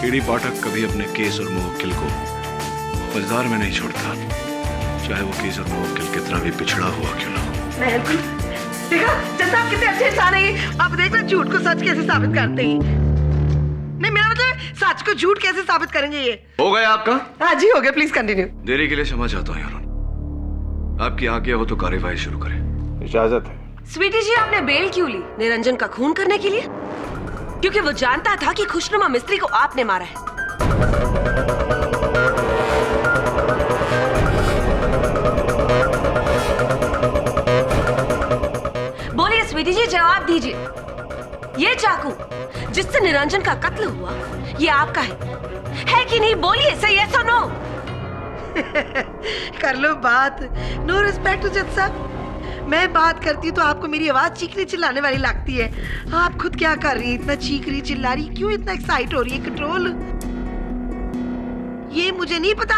केडी पाठक कभी अपने केस और मुवक्किल को मझधार में नहीं छोड़ता, चाहे वो केस और मुवक्किल कितना भी पिछड़ा हुआ क्यों ना हो। मैं हेल्प करूं? देखा जज साहब कितने अच्छे इंसान है ये। आप देख रहे झूठ को सच कैसे साबित करते हैं। नहीं, मेरा मतलब सच को झूठ कैसे साबित करेंगे ये। हो गया आपका? हाँ जी, हो गया। Please continue. देरी के लिए क्षमा चाहता हूँ यार। आपकी आज्ञा हो तो कार्यवाही शुरू करें। इजाजत है। स्वीटी जी, आपने बेल क्यों ली? निरंजन का खून करने के लिए? क्योंकि वो जानता था कि खुशनुमा मिस्त्री को आपने मारा है। बोलिए स्वीटी जी, जवाब दीजिए। ये चाकू जिससे निरंजन का कत्ल हुआ, ये आपका है कि नहीं? बोलिए, सही है सो नो? कर लो बात। नो रिस्पेक्ट टू जज साहब। मैं बात करती हूँ तो आपको मेरी आवाज चीखने चिल्लाने वाली लगती है। आप खुद क्या कर रही है? इतना चीख रही, चिल्ला रही, क्यों इतना एक्साइट हो रही है? कंट्रोल। ये मुझे नहीं पता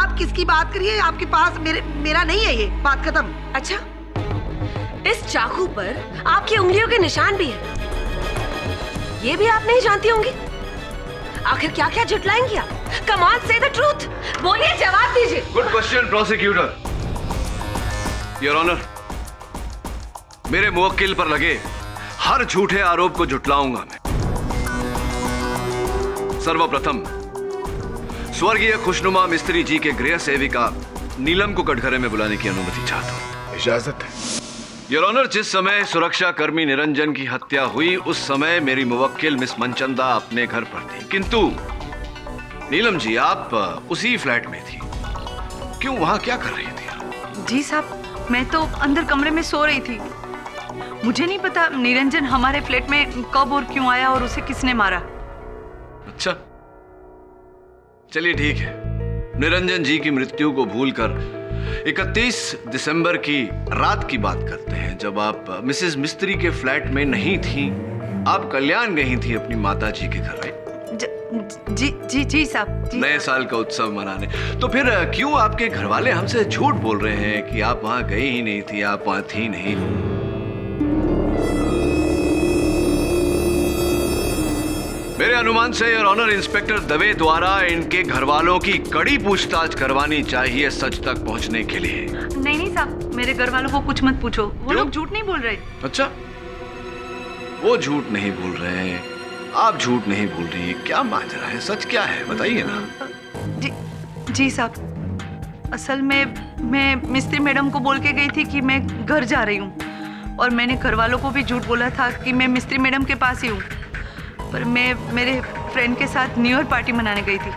आप किसकी बात करिए। आपके पास मेरा नहीं है ये। बात खत्म। अच्छा, इस चाकू पर आपकी उंगलियों के निशान भी है, ये भी आप नहीं जानती होंगी। आखिर क्या क्या झुटलाएंगी आप? Come on, say the truth. बोलिए, जवाब दीजिए। Good question prosecutor. Your honour, मेरे मुवक्किल पर लगे हर झूठे आरोप को झुटलाऊंगा मैं। सर्वप्रथम स्वर्गीय खुशनुमा मिस्त्री जी के गृह सेविका नीलम को कटघरे में बुलाने की अनुमति चाहता हूं। इजाजत है। योर ऑनर, जिस समय सुरक्षा कर्मी निरंजन की हत्या हुई उस समय मेरी मुवक्किल मिस मनचंदा अपने घर पर थी, किंतु नीलम जी आप उसी फ्लैट में थी। क्यों, वहां क्या कर रही थी? जी साहब, मैं तो अंदर कमरे में सो रही थी। मुझे नहीं पता निरंजन हमारे फ्लैट में कब और क्यों आया और उसे किसने मारा। अच्छा, चलिए ठीक है। निरंजन जी की मृत्यु को भूलकर 31 दिसंबर की रात की बात करते हैं, जब आप मिसेस मिस्त्री के फ्लैट में नहीं थी, आप कल्याण गई थी अपनी माता जी के घर में। जी जी जी साहब जी। नए साल का उत्सव मनाने। तो फिर क्यों आपके घर वाले हमसे झूठ बोल रहे हैं कि आप वहां गई ही नहीं थी, आप वहां थी नहीं? मेरे अनुमान से योर ऑनर इंस्पेक्टर दवे द्वारा इनके घर वालों की कड़ी पूछताछ करवानी चाहिए सच तक पहुंचने के लिए। नहीं नहीं साहब, मेरे घर वालों को कुछ मत पूछो, वो लोग झूठ नहीं बोल रहे। अच्छा, वो झूठ नहीं बोल रहे हैं, आप झूठ नहीं बोल रही है, क्या माजरा है, सच क्या है बताइए ना। जी जी साहब, असल में मैं मिस्त्री मैडम को बोल के गई थी कि मैं घर जा रही हूँ, और मैंने घर वालों को भी झूठ बोला था कि मैं मिस्त्री मैडम के पास ही हूँ, पर मैं मेरे फ्रेंड के साथ न्यू ईयर पार्टी मनाने गई थी।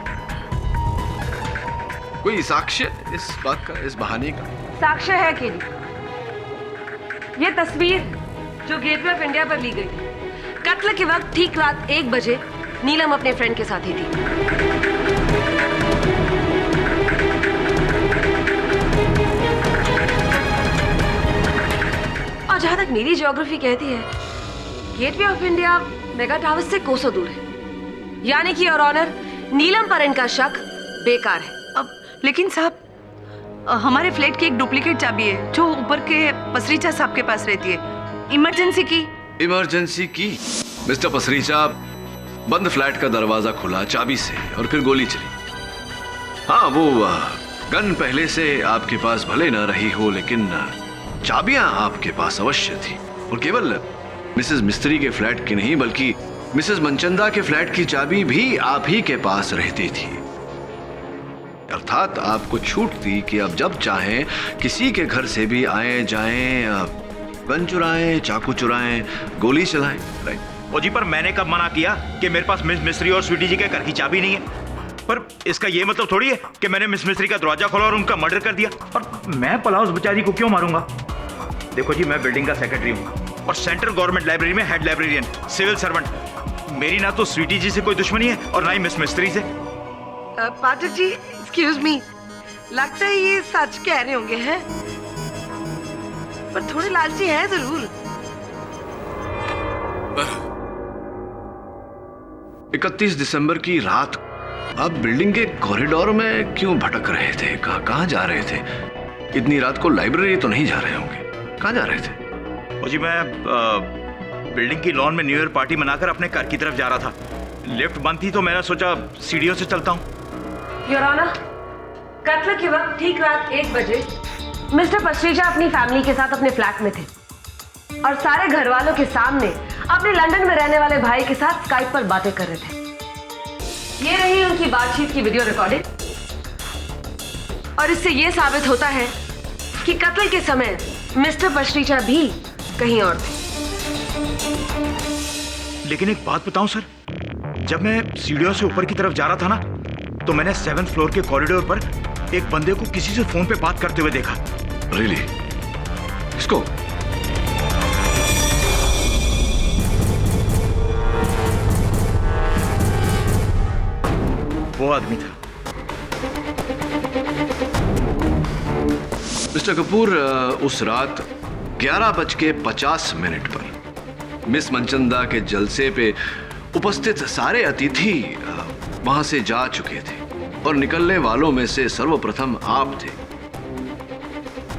कोई साक्ष्य इस बात का, इस बहाने का? साक्ष्य है कि नहीं? ये तस्वीर जो गेटवे ऑफ इंडिया पर ली गई थी, कत्ल के वक्त ठीक रात 1 बजे नीलम अपने फ्रेंड के साथ ही थी। और जहां तक मेरी ज्योग्राफी कहती है, gateway of India mega tower से कोसों दूर है, यानी कि और ऑनर नीलम पर इनका शक बेकार है। अब लेकिन साहब, हमारे फ्लैट की एक डुप्लीकेट चाबी है जो ऊपर के पसरीचा साहब के पास रहती है, इमरजेंसी की। इमरजेंसी की? मिस्टर पसरीचा, बंद फ्लैट का दरवाजा खुला चाबी से और फिर गोली चली। हाँ, वो गन पहले से आपके पास भले ना रही हो, लेकिन चाबियां आपके पास अवश्य थी, और केवल मिसेस मिस्त्री के फ्लैट की नहीं बल्कि मिसेस मनचंदा के फ्लैट की चाबी भी आप ही के पास रहती थी। अर्थात आपको छूट थी कि अब जब चाहें किसी के घर से भी आए जाएं, गन चुराएं, चाकू चुराएं, गोली चलाएं, राइट? ओ जी, पर मैंने कब मना किया कि मेरे पास मिस मिस्त्री और स्वीटी जी के घर की चाबी नहीं है? पर इसका ये मतलब थोड़ी है कि मैंने मिस मिस्त्री का दरवाजा खोला और उनका मर्डर कर दिया। और मैं पलाउस बेचारी को क्यों मारूंगा? देखो जी, मैं बिल्डिंग का सेक्रेटरी हूँ और सेंट्रल गवर्नमेंट लाइब्रेरी में हेड लाइब्रेरियन, सिविल सर्वेंट। मेरी ना तो स्वीटी जी से कोई दुश्मनी है और ना ही मिस मिस्त्री से। पाठक जी, एक्सक्यूज मी, लगता है ये सच कह रहे होंगे हैं, पर थोड़े लालची है जरूर। 31 दिसंबर की रात आप बिल्डिंग के कॉरिडोर में क्यों भटक रहे थे? कहाँ जा रहे थे? इतनी रात को लाइब्रेरी तो नहीं जा रहे होंगे, कहाँ जा रहे थे? ओ जी, मैं बिल्डिंग की लॉन में न्यू ईयर पार्टी मनाकर अपने घर की तरफ जा रहा था। लिफ्ट बंद थी तो मैंने सोचा सीढ़ियों से चलता हूँ। योर ऑनर, कत्ल के वक्त ठीक रात 1 बजे मिस्टर पसरीचा अपनी फैमिली के साथ अपने फ्लैट में थे और सारे घर वालों के सामने अपने लंदन में रहने वाले भाई के साथ स्काइप पर बातें कर रहे थे। ये रही उनकी बातचीत की वीडियो रिकॉर्डिंग, और इससे यह साबित होता है कि कत्ल के समय मिस्टर पसरीचा भी कहीं और थे। लेकिन एक बात बताऊं सर, जब मैं सीढ़ियों से ऊपर की तरफ जा रहा था ना, तो मैंने 7th फ्लोर के कॉरिडोर पर एक बंदे को किसी से फोन पे बात करते हुए देखा। रियली? किसको? वो आदमी था। मिस्टर कपूर, उस रात 11:50 पर मिस मनचंदा के जलसे पे उपस्थित सारे अतिथि वहां से जा चुके थे और निकलने वालों में से सर्वप्रथम आप थे।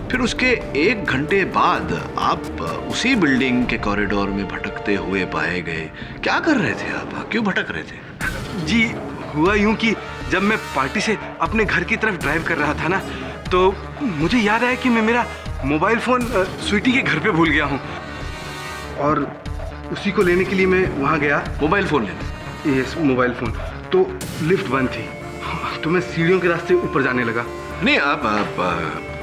फिर उसके 1 घंटे बाद आप उसी बिल्डिंग के कॉरिडोर में भटकते हुए पाए गए। क्या कर रहे थे आप? क्यों भटक रहे थे? जी, हुआ यूं कि जब मैं पार्टी से अपने घर की तरफ ड्राइव कर रहा था ना, तो मुझे याद आया कि मैं मेरा मोबाइल फ़ोन स्वीटी के घर पे भूल गया हूँ, और उसी को लेने के लिए मैं वहाँ गया। मोबाइल फ़ोन लेने? Yes, mobile phone. तो लिफ्ट बंद थी, तो मैं सीढ़ियों के रास्ते ऊपर जाने लगा। नहीं, आप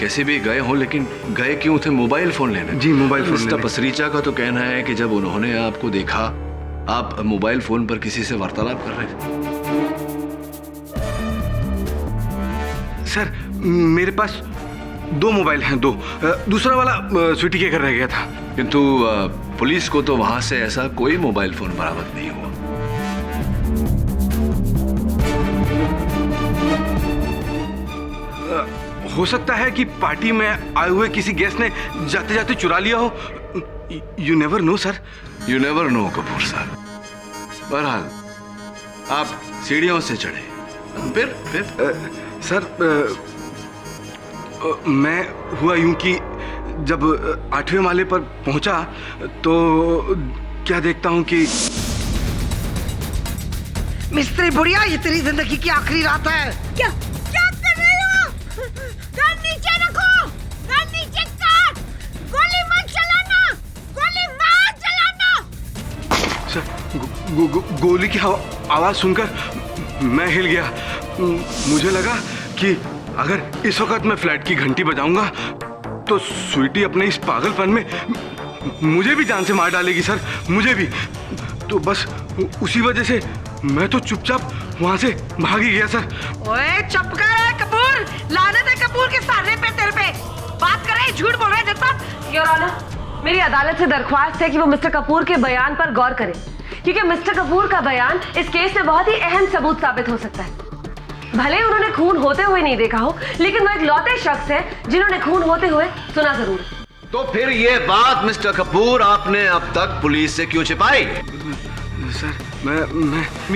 कैसे भी गए हो, लेकिन गए क्यों थे मोबाइल फ़ोन लेने? जी, मोबाइल फ़ोन। मिस्टर पसरीचा का तो कहना है कि जब उन्होंने आपको देखा, आप मोबाइल फ़ोन पर किसी से वार्तालाप कर रहे थे। सर, मेरे पास 2 मोबाइल हैं, 2। दूसरा वाला स्वीटी के घर रह गया था। किंतु पुलिस को तो वहां से ऐसा कोई मोबाइल फोन बरामद नहीं हुआ। हो सकता है कि पार्टी में आए हुए किसी गेस्ट ने जाते जाते चुरा लिया हो। You never know sir. You never know Kapoor साहब। बहरहाल आप सीढ़ियों से चढ़े, फिर सर मैं हुआ यूं कि जब 8वें माले पर पहुंचा तो क्या देखता हूं कि मिस्त्री बुढ़िया, ये तेरी जिंदगी की आखिरी रात है। क्या क्या कर रहे हो? गन नीचे रखो, गन नीचे कर, गोली मत चलाना, गोली मत चलाना। सर गोली की आवाज सुनकर मैं हिल गया। मुझे लगा कि अगर इस वक्त मैं फ्लैट की घंटी बजाऊंगा तो स्वीटी अपने इस पागलपन में मुझे भी जान से मार डालेगी सर, मुझे भी। तो बस उसी वजह से मैं तो चुपचाप वहां से भाग ही गया सर। ओए चुप कर कपूर, लानत है कपूर के सारे पे तेरे पे। बात कर रहे हैं, झूठ बोल रहे हैं जनाब। योर ऑनर, मेरी अदालत से दरख्वास्त है कि वो मिस्टर कपूर के बयान पर गौर करें, क्योंकि मिस्टर कपूर का बयान इस केस में बहुत ही अहम सबूत साबित हो सकता है। भले उन्होंने खून होते हुए नहीं देखा हो, लेकिन वो एक लौते शख्स है जिन्होंने खून होते हुए सुना जरूर है। तो फिर ये बात मिस्टर कपूर आपने अब तक पुलिस से क्यों छिपाई? सर मैं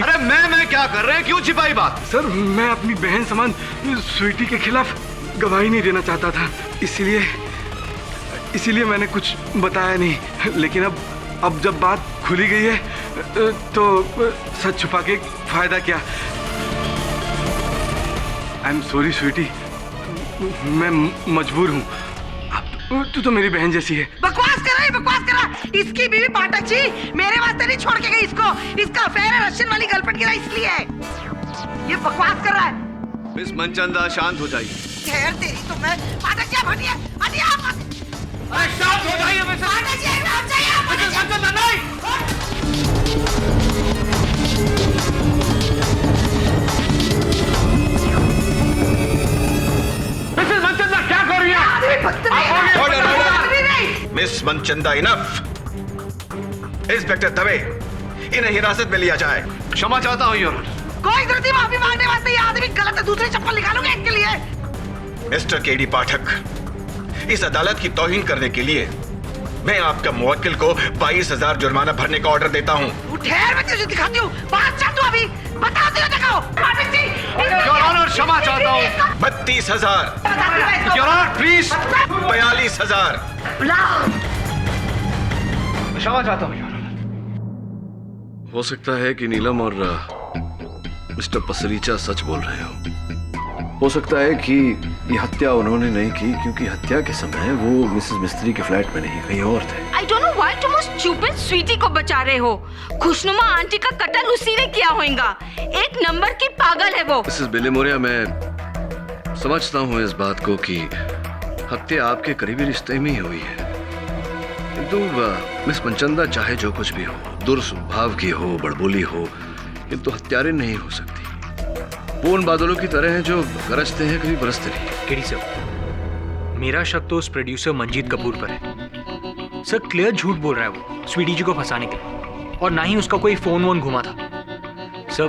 अरे मैं क्या कर रहे हैं, क्यों छिपाई बात? सर मैं अपनी बहन समान स्वीटी के खिलाफ गवाही नहीं देना चाहता था, इसीलिए मैंने कुछ बताया नहीं। लेकिन अब जब बात खुली गई है तो सच छुपा के फायदा क्या। आई एम सॉरी स्वीटी, मैं मजबूर हूँ। तू तो मेरी बहन जैसी है। बकवास कर रहा है, बकवास कर रहा है। इसकी बीवी पाठक जी मेरे वास्ते नहीं छोड़ के गई इसको। इसका अफेयर है रशियन वाली गर्लफ्रेंड के लिए, इसलिए ये बकवास कर रहा है। मिस मनचंदा शांत हो जाइए। खैर तेरी तो मैं। पाठक जी हटिए, हटिए आप। अरे शांत हो जाइए मिस पाठक जी, आप जाइए। मिसेस मनचंदा नहीं। मिसेस मनचंदा क्या कर रही है? Miss Manchanda enough. Inspector Dave, इन्हें हिरासत में लिया जाए। क्षमा चाहता हूँ योर ऑनर। कोई जरूरत नहीं माफी मांगने वास्ते। ये आदमी गलत है, दूसरी चप्पल निकालूंगा इसके लिए। मिस्टर केडी पाठक, इस अदालत की तौहीन करने के लिए मैं आपका मुवक्किल को 22,000 जुर्माना भरने का ऑर्डर देता हूँ। ठहर, मैं तुझे दिखाती हूँ। बात चल तू अभी बता दे, दिखाओ। पाठक जी योर ऑनर, क्षमा चाहता हूँ। 32,000 योर ऑनर प्लीज। 42,000 क्षमा चाहता हूँ योर ऑनर। हो सकता है कि नीलम और मिस्टर पसरीचा सच बोल रहे हो सकता है कि ये हत्या उन्होंने नहीं की क्योंकि हत्या के समय वो मिसेस मिस्त्री के फ्लैट में नहीं, कहीं और थे। I don't know why तुम उस stupid स्वीटी को बचा रहे हो। खुशनुमा आंटी का कत्ल उसी ने किया होगा। एक नंबर की पागल है वो। मिसेस बिलेमोरिया, मैं समझता हूँ इस बात को कि हत्या आपके करीबी रिश्ते में ही हुई है, किंतु मिस मनचंदा चाहे जो कुछ भी हो, दुर्स्वभाव की हो, बड़बोली हो, किंतु हत्यारे नहीं हो सकती। वो उन बादलों की तरह हैं जो गरजते हैं कभी बरसते नहीं। केडी सर, मेरा शक तो उस प्रोड्यूसर मंजीत कपूर पर है। सर क्लियर झूठ बोल रहा है वो स्वीटी जी को फंसाने के लिए, और ना ही उसका कोई फोन वोन घुमा था। सर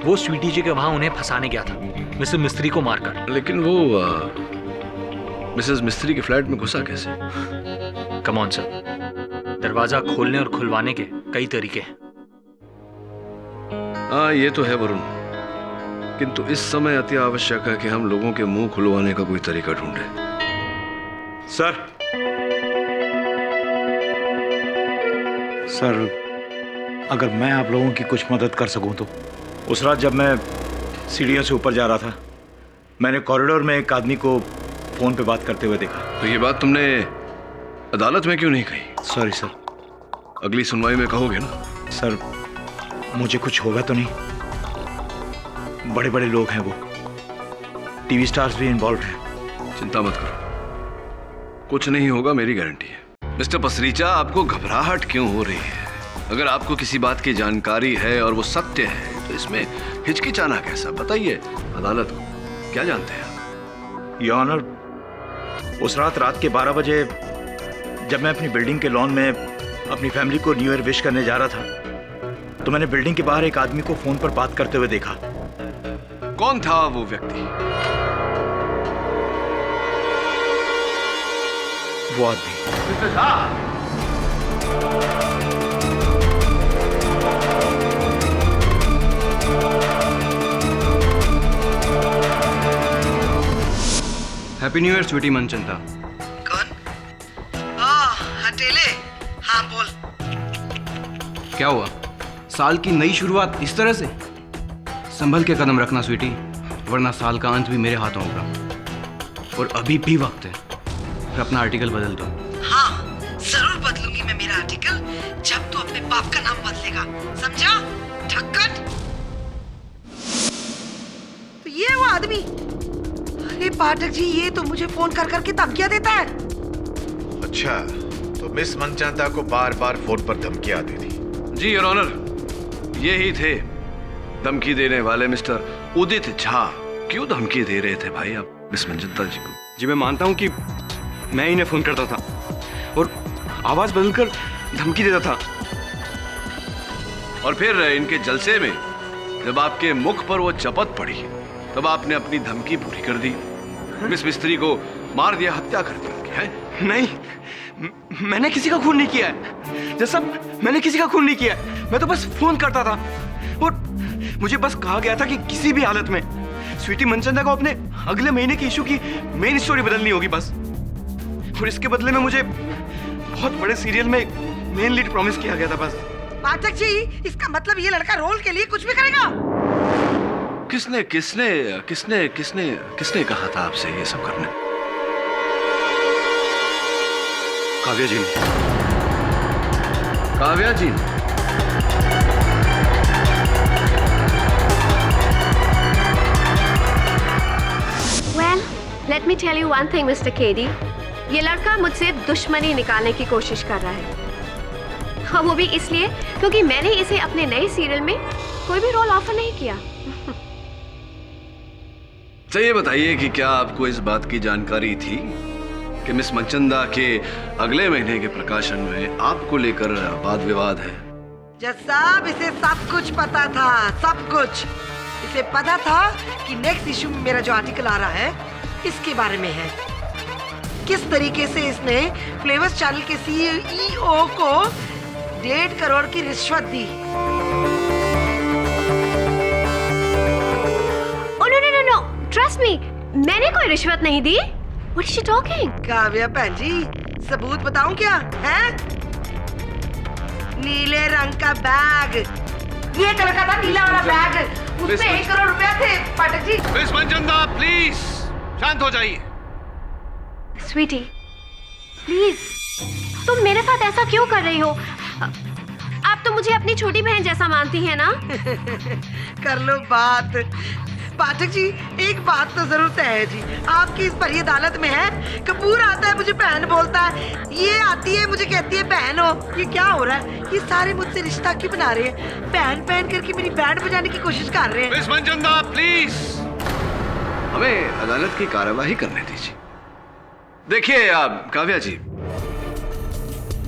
वो स्वीटी जी के वहां उन्हें फंसाने गया था मिसेस मिस्त्री को मारकर। लेकिन वो मिसेस मिस्त्री के फ्लैट में घुसा कैसे? कम ऑन सर, दरवाजा खोलने और खुलवाने के कई तरीके हैं। हाँ ये तो है वरुण, किंतु इस समय अति आवश्यक है कि हम लोगों के मुंह खुलवाने का कोई तरीका ढूंढें। सर अगर मैं आप लोगों की कुछ मदद कर सकूं तो। उस रात जब मैं सीढ़ियों से ऊपर जा रहा था, मैंने कॉरिडोर में एक आदमी को फोन पे बात करते हुए देखा। तो ये बात तुमने अदालत में क्यों नहीं कही? Sorry sir. अगली सुनवाई में कहोगे ना? सर मुझे कुछ होगा तो नहीं? बड़े बड़े लोग हैं वो, टीवी स्टार्स भी इन्वॉल्व हैं। चिंता मत करो, कुछ नहीं होगा, मेरी गारंटी है। मिस्टर पसरीचा, आपको घबराहट क्यों हो रही है? अगर आपको किसी बात की जानकारी है और वो सत्य है तो इसमें हिचकिचाना कैसा? बताइए अदालत को, क्या जानते हैं आप? योर ऑनर, उस रात के 12 बजे जब मैं अपनी बिल्डिंग के लॉन में अपनी फैमिली को न्यू ईयर विश करने जा रहा था, तो मैंने बिल्डिंग के बाहर एक आदमी को फोन पर बात करते हुए देखा। कौन था वो व्यक्ति? वो आदमी happy new year Sweety Manchanda. हटेले। हाँ बोल। क्या हुआ? साल की नई शुरुआत इस तरह से? संभल के कदम रखना स्वीटी, वरना साल का अंत भी मेरे हाथों होगा। और अभी भी वक्त है, फिर अपना आर्टिकल बदल दो। हाँ जरूर बदलूंगी मैं मेरा आर्टिकल, जब तू अपने बाप का नाम बदलेगा, समझा? ठक्कर। तो ये वो आदमी, अरे पाठक जी ये तो मुझे फोन कर करके धमकियां देता है। अच्छा, तो मिस मनचंदा को बार बार फोन पर धमकियां आती थी? जी योर ऑनर, ये ही थे धमकी देने वाले मिस्टर उदित झा। क्यों धमकी दे रहे थे भाई आप मिस मनचंदा जी को? जी मैं मानता हूँ कि मैं इन्हें फोन करता था और आवाज बदलकर धमकी देता था। और फिर इनके जलसे में जब आपके मुख पर वो चपत पड़ी, तब आपने अपनी धमकी पूरी कर दी, मिस मिस्त्री को मार दिया, हत्या कर दी उनकी, है? नहीं, मैंने किसी का खून नहीं किया है। जैसा मैंने किसी का खून नहीं किया है, मैं तो बस फोन करता था और मुझे बस कहा गया था कि किसी भी हालत में स्वीटी मनचंदा को अपने अगले महीने की इशू की मेन स्टोरी बदलनी होगी बस। और इसके बदले में मुझे बहुत बड़े सीरियल में मेन लीड प्रॉमिस किया गया था बस। पाठक जी इसका मतलब ये लड़का रोल के लिए कुछ भी करेगा? किसने किसने किसने किसने किसने कहा था आपसे ये सब करने? काव्या जी ने। काव्या जी ने? Well, let me tell you one thing, Mr. KD. ये लड़का मुझसे दुश्मनी निकालने की कोशिश कर रहा है। हाँ, वो भी इसलिए क्योंकि मैंने इसे अपने नए सीरियल में कोई भी रोल ऑफर नहीं किया। तो ये बताइए कि क्या आपको इस बात की जानकारी थी कि मिस मनचंदा के अगले महीने के प्रकाशन में आपको लेकर वाद विवाद है? जज साहब इसे सब कुछ पता था, सब कुछ। इसे पता था कि नेक्स्ट इशू में मेरा जो आर्टिकल आ रहा है इसके बारे में है। किस तरीके से इसने फ्लेवर्स चैनल के सीईओ को 1.5 करोड़ की रिश्वत दी। Oh no no no no! Trust me, मैंने कोई रिश्वत नहीं दी। What is she talking? Kavya बहन जी, सबूत बताऊं क्या? हैं? नीले रंग का बैग, ये कलर का था नीला वाला बैग, उसमें 1 करोड़ रुपया थे। पाठक जी। मिस मनचंदा प्लीज शांत हो जाइए। स्वीटी, प्लीज, तुम मेरे साथ ऐसा क्यों कर रही हो? आप तो मुझे अपनी छोटी बहन जैसा मानती है ना? कर लो बात। पाठक जी एक बात तो जरूर तय है जी, आपकी इस परी अदालत में है। कपूर आता है मुझे बहन बोलता है, ये आती है मुझे कहती है बहन हो। ये क्या हो रहा है? ये सारे मुझसे रिश्ता क्यों बना रहे हैं? बहन बहन करके मेरी बैंड बजाने की कोशिश कर रहे हैं। मिस मनचंदा प्लीज, हमें अदालत की कार्यवाही करने दीजिए। देखिए काव्या जी,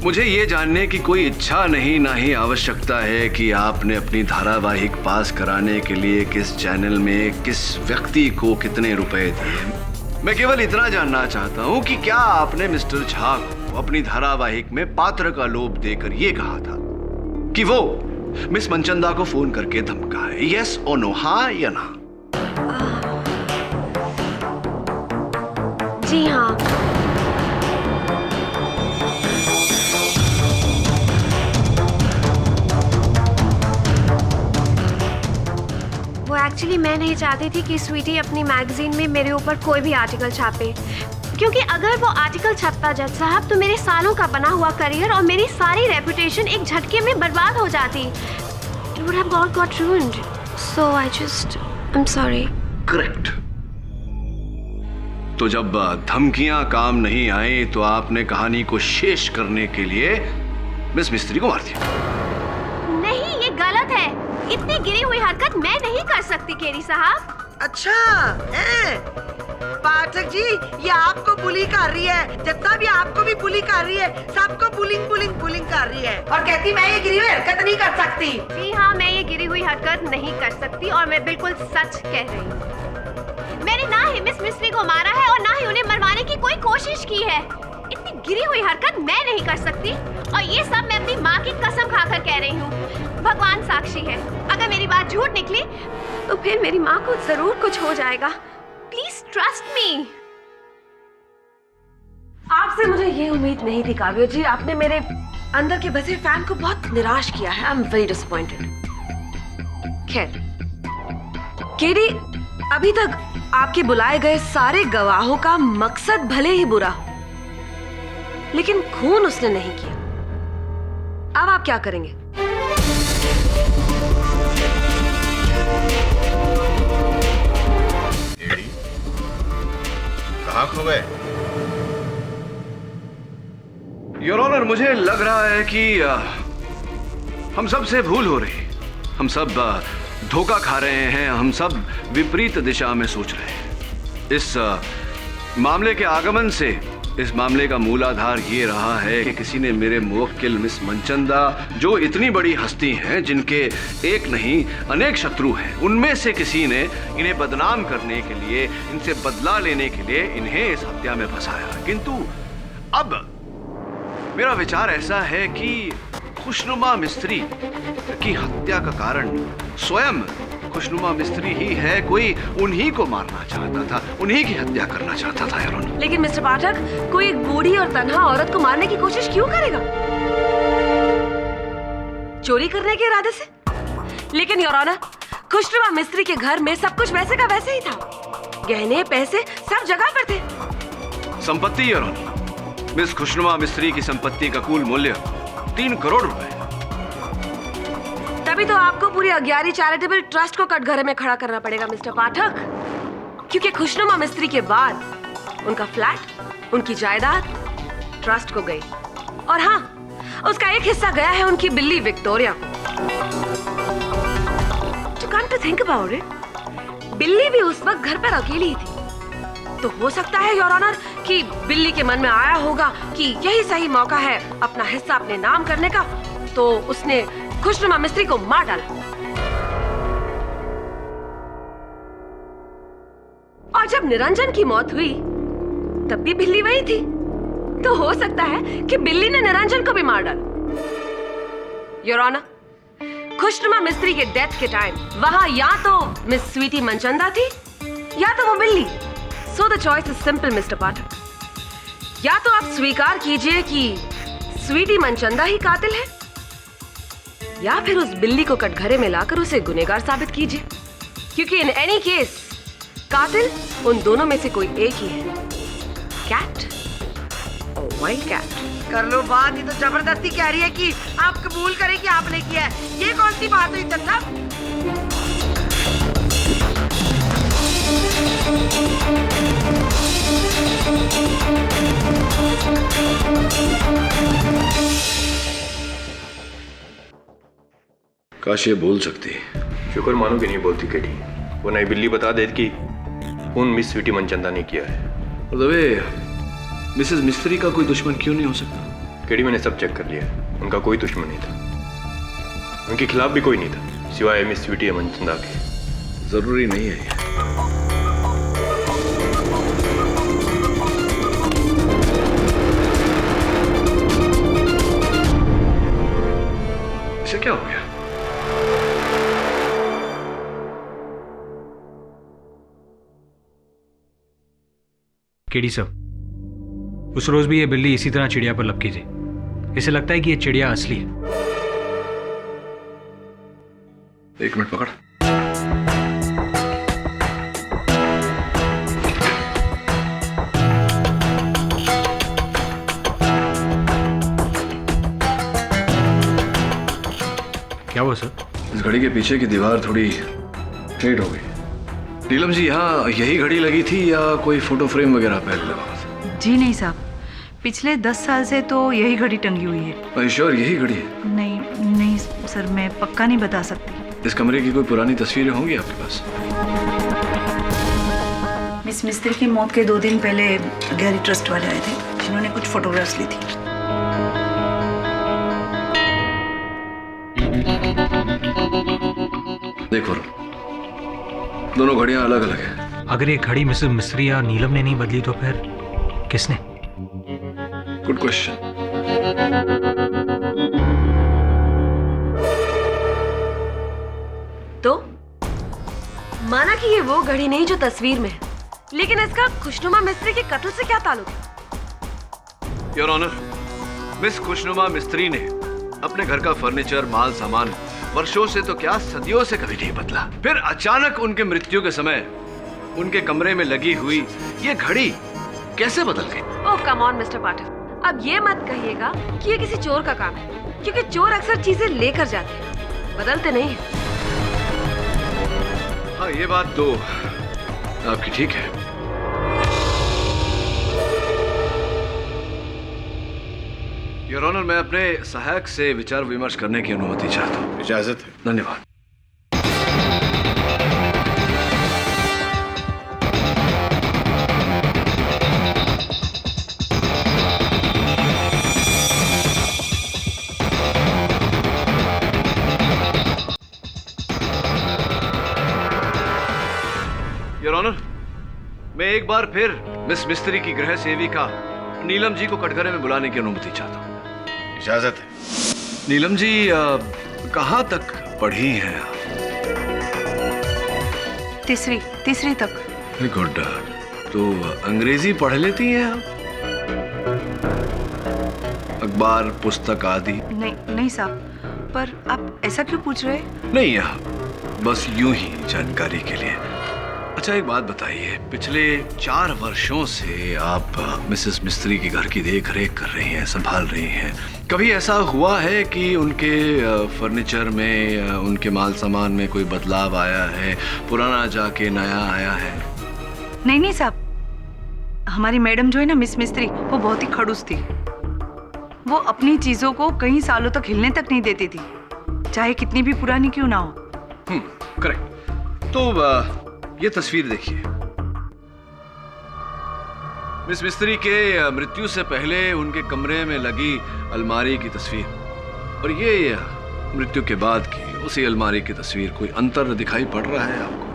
मुझे ये जानने की कोई इच्छा नहीं, ना ही आवश्यकता है कि आपने अपनी धारावाहिक पास कराने के लिए किस चैनल में किस व्यक्ति को कितने रुपए दिए। मैं केवल इतना जानना चाहता हूं कि क्या आपने मिस्टर झा को अपनी धारावाहिक में पात्र का लोभ देकर यह कहा था कि वो मिस मनचंदा को फोन करके धमकाए? यस और नो, हाँ या ना? जी हाँ। वो एक्चुअली मैं नहीं चाहती थी कि स्वीटी अपनी मैगजीन में मेरे ऊपर कोई भी आर्टिकल छापे, क्योंकि अगर वो आर्टिकल छपता जज साहब तो मेरे सालों का बना हुआ करियर और मेरी सारी रेपुटेशन एक झटके में बर्बाद हो जाती। It would have all got ruined. So I'm sorry. Correct. तो जब धमकियां काम नहीं आई तो आपने कहानी को शेष करने के लिए मिस मिस्त्री को मार दिया। नहीं, ये गलत है। इतनी गिरी हुई हरकत मैं नहीं कर सकती केरी साहब। अच्छा है पाठक जी, ये आपको बुली कर रही है, जत्ता भी आपको भी बुली कर रही है, सबको बुलिंग कर रही है और कहती मैं ये गिरी हुई हरकत नहीं कर सकती। जी हाँ, मैं ये गिरी हुई हरकत नहीं कर सकती और मैं बिल्कुल सच कह रही हूँ। मैंने ना ही मिस मिस्त्री को मारा है और ना ही उन्हें मरवाने की कोई कोशिश की है। इतनी गिरी हुई हरकत मैं नहीं कर सकती और ये सब मैं अपनी माँ की कसम खाकर कह रही हूँ। भगवान साक्षी है, अगर मेरी बात झूठ निकली तो फिर मेरी माँ को जरूर कुछ हो जाएगा। Please trust me. आपसे मुझे ये उम्मीद नहीं थी काव्य जी। आपने मेरे अंदर के बसे फैन को बहुत निराश किया है। I am very disappointed. खैर केडी, अभी तक आपके बुलाए गए सारे गवाहों का मकसद भले ही बुरा हो, लेकिन खून उसने नहीं किया। अब आप क्या करेंगे? कहाँ खो गए? योर ऑनर, मुझे लग रहा है कि हम सब से भूल हो रही। हम सब धोखा खा रहे हैं। हम सब विपरीत दिशा में सोच रहे हैं। इस मामले के आगमन से इस मामले का मूलाधार ये रहा है कि किसी ने मेरे मुवक्किल मिस मनचंदा, जो इतनी बड़ी हस्ती हैं, जिनके एक नहीं अनेक शत्रु हैं, उनमें से किसी ने इन्हें बदनाम करने के लिए, इनसे बदला लेने के लिए इन्हें इस हत्या में फंसाया। किंतु अब मेरा विचार ऐसा है कि खुशनुमा मिस्त्री की हत्या का कारण स्वयं खुशनुमा मिस्त्री ही है। कोई उन्हीं को मारना चाहता था, उन्हीं की हत्या करना चाहता था योर ऑनर। लेकिन मिस्टर पाठक, कोई एक बूढ़ी और तन्हा औरत को मारने की कोशिश क्यों करेगा? चोरी करने के इरादे से? लेकिन योर ऑनर, खुशनुमा मिस्त्री के घर में सब कुछ वैसे का वैसे ही था। गहने पैसे सब जगह पर थे। संपत्ति योर ऑनर, मिस खुशनुमा मिस्त्री की संपत्ति का कुल मूल्य 3 करोड़ रुपए। तभी तो आपको पूरी अग्यारी चैरिटेबल ट्रस्ट को कटघरे में खड़ा करना पड़ेगा मिस्टर पाठक, क्योंकि खुशनुमा मिस्त्री के बाद उनका फ्लैट, उनकी जायदाद ट्रस्ट को गई। और हाँ, उसका एक हिस्सा गया है उनकी बिल्ली विक्टोरिया को। To come to think about it, बिल्ली भी उस वक्त घर पर अकेली थी। तो हो सकता है योर ऑनर कि बिल्ली के मन में आया होगा कि यही सही मौका है अपना हिस्सा अपने नाम करने का, तो उसने खुशनुमा मिस्त्री को मार डाला। और जब निरंजन की मौत हुई तब भी बिल्ली वही थी। तो हो सकता है कि बिल्ली ने निरंजन को भी मार डाला। योर ऑनर, खुशनुमा मिस्त्री के डेथ के टाइम वहां या तो मिस स्वीटी मनचंदा थी या तो वो बिल्ली। So the choice is simple, Mr. पाठक। या तो आप स्वीकार कीजिए कि स्वीटी मनचंदा ही कातिल है, या फिर उस बिल्ली को कटघरे में लाकर उसे गुनहगार साबित कीजिए, क्योंकि इन एनी केस कातिल उन दोनों में से कोई एक ही है, कैट और वाइल्ड कैट। कर लो बात। ये तो जबरदस्ती कह रही है कि आप कबूल करें कि आपने किया है। ये कौन सी बात हुई चंदा? काश ये बोल सकती। शुक्र मानो कि नहीं बोलती केडी, वो नई बिल्ली बता देती कि खून मिस स्वीटी मनचंदा ने किया है। मिसेस मिस्त्री का कोई दुश्मन क्यों नहीं हो सकता? केडी, मैंने सब चेक कर लिया, उनका कोई दुश्मन नहीं था। उनके खिलाफ भी कोई नहीं था सिवाय मिस स्वीटी मनचंदा के। जरूरी नहीं है ये। इसे क्या हो गया? केडी साहब, उस रोज भी ये बिल्ली इसी तरह चिड़िया पर लपकी थी। इसे लगता है कि ये चिड़िया असली है। एक मिनट पकड़। क्या हुआ सर? इस घड़ी के पीछे की दीवार थोड़ी फेड हो गई। नीलम जी, यहाँ यही घड़ी लगी थी या कोई फोटो फ्रेम वगैरह पहले लगा था? जी नहीं साहब, पिछले 10 साल से तो यही घड़ी टंगी हुई है। श्योर यही घड़ी है? नहीं सर, मैं पक्का नहीं बता सकती। इस कमरे की कोई पुरानी तस्वीरें होंगी आपके पास? मिस मिस्त्री की मौत के 2 दिन पहले गैरी ट्रस्ट वाले आए थे, जिन्होंने कुछ फोटोग्राफ्स ली थी। देखो, दोनों घड़ियां अलग अलग हैं। अगर ये घड़ी मिसेस मिस्त्री या नीलम ने नहीं बदली तो फिर किसने? Good question. तो माना कि ये वो घड़ी नहीं जो तस्वीर में है, लेकिन इसका खुशनुमा मिस्त्री के कत्ल से क्या ताल्लुक है? योर ऑनर, मिस खुशनुमा मिस्त्री ने अपने घर का फर्नीचर, माल सामान वर्षों से तो क्या सदियों से कभी नहीं बदला। फिर अचानक उनके मृत्यु के समय उनके कमरे में लगी हुई ये घड़ी कैसे बदल गई? ओह कम ऑन मिस्टर पाठक, अब ये मत कहिएगा कि ये किसी चोर का काम है, क्योंकि चोर अक्सर चीजें लेकर जाते हैं, बदलते नहीं हैं। हाँ, ये बात तो आपकी ठीक है। योर ऑनर, मैं अपने सहायक से विचार विमर्श करने की अनुमति चाहता हूँ। इजाजत है। धन्यवाद। योर ऑनर, मैं एक बार फिर मिस मिस्त्री की गृह सेविका नीलम जी को कटघरे में बुलाने की अनुमति चाहता हूँ। इजाजत है। नीलम जी, कहाँ तक पढ़ी हैं आप? तीसरी तक। गुड। तो अंग्रेजी पढ़ लेती हैं आप? अखबार, पुस्तक आदि? नहीं साहब, पर आप ऐसा क्यों पूछ रहे हैं? नहीं, बस यूं ही जानकारी के लिए। अच्छा, एक बात बताइए, पिछले 4 वर्षों से आप मिसेस मिस्त्री के घर की देख रेख कर रही हैं, संभाल रही हैं। कभी ऐसा हुआ है कि उनके फर्नीचर में, उनके माल सामान में कोई बदलाव आया है, पुराना जाके नया आया है? नहीं साहब, हमारी मैडम जो है ना मिस मिस्त्री, वो बहुत ही खड़ूस थी। वो अपनी चीजों को कई सालों तक हिलने तक नहीं देती थी, चाहे कितनी भी पुरानी क्यों ना हो। करेक्ट। तो ये तस्वीर देखिए। मिस मिस्त्री के मृत्यु से पहले उनके कमरे में लगी अलमारी की तस्वीर, और ये मृत्यु के बाद की उसी अलमारी की तस्वीर। कोई अंतर दिखाई पड़ रहा है आपको?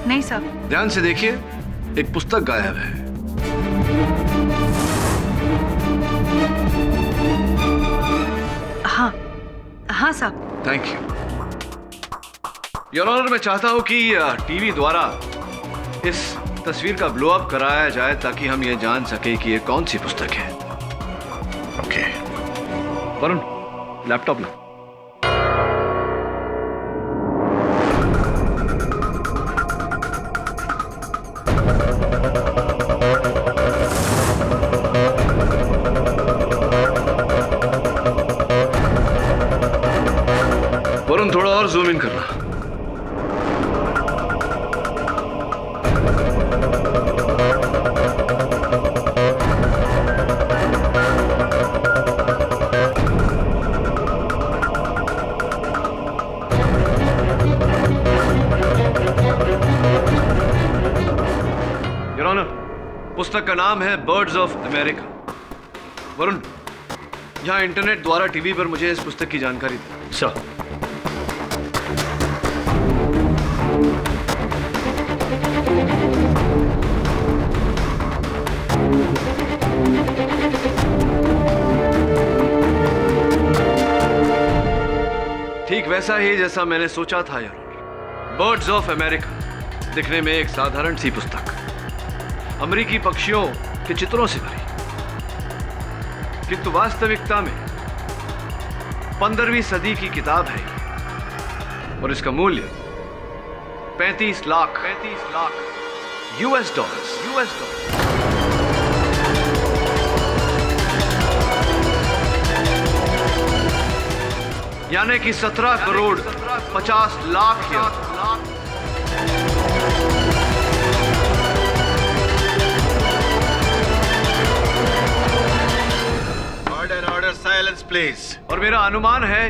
नहीं साहब। ध्यान से देखिए, एक पुस्तक गायब है। हाँ साहब। Thank you your honour. मैं चाहता हूं कि टीवी द्वारा इस तस्वीर का ब्लो अप कराया जाए ताकि हम ये जान सके कि ये कौन सी पुस्तक है। ओके वरुण, लैपटॉप लो। वरुण, थोड़ा और जूम इन करना। योर ऑनर, पुस्तक का नाम है बर्ड्स ऑफ अमेरिका। वरुण, यहां इंटरनेट द्वारा टीवी पर मुझे इस पुस्तक की जानकारी दे। सर। ठीक वैसा ही जैसा मैंने सोचा था यार। बर्ड्स ऑफ अमेरिका दिखने में एक साधारण सी पुस्तक, अमेरिकी पक्षियों के चित्रों से भरी, किंतु वास्तविकता में 15वीं सदी की किताब है और इसका मूल्य 35 लाख US डॉलर। यानी कि 17 crore 50 lakh. Order order, silence please. और मेरा अनुमान है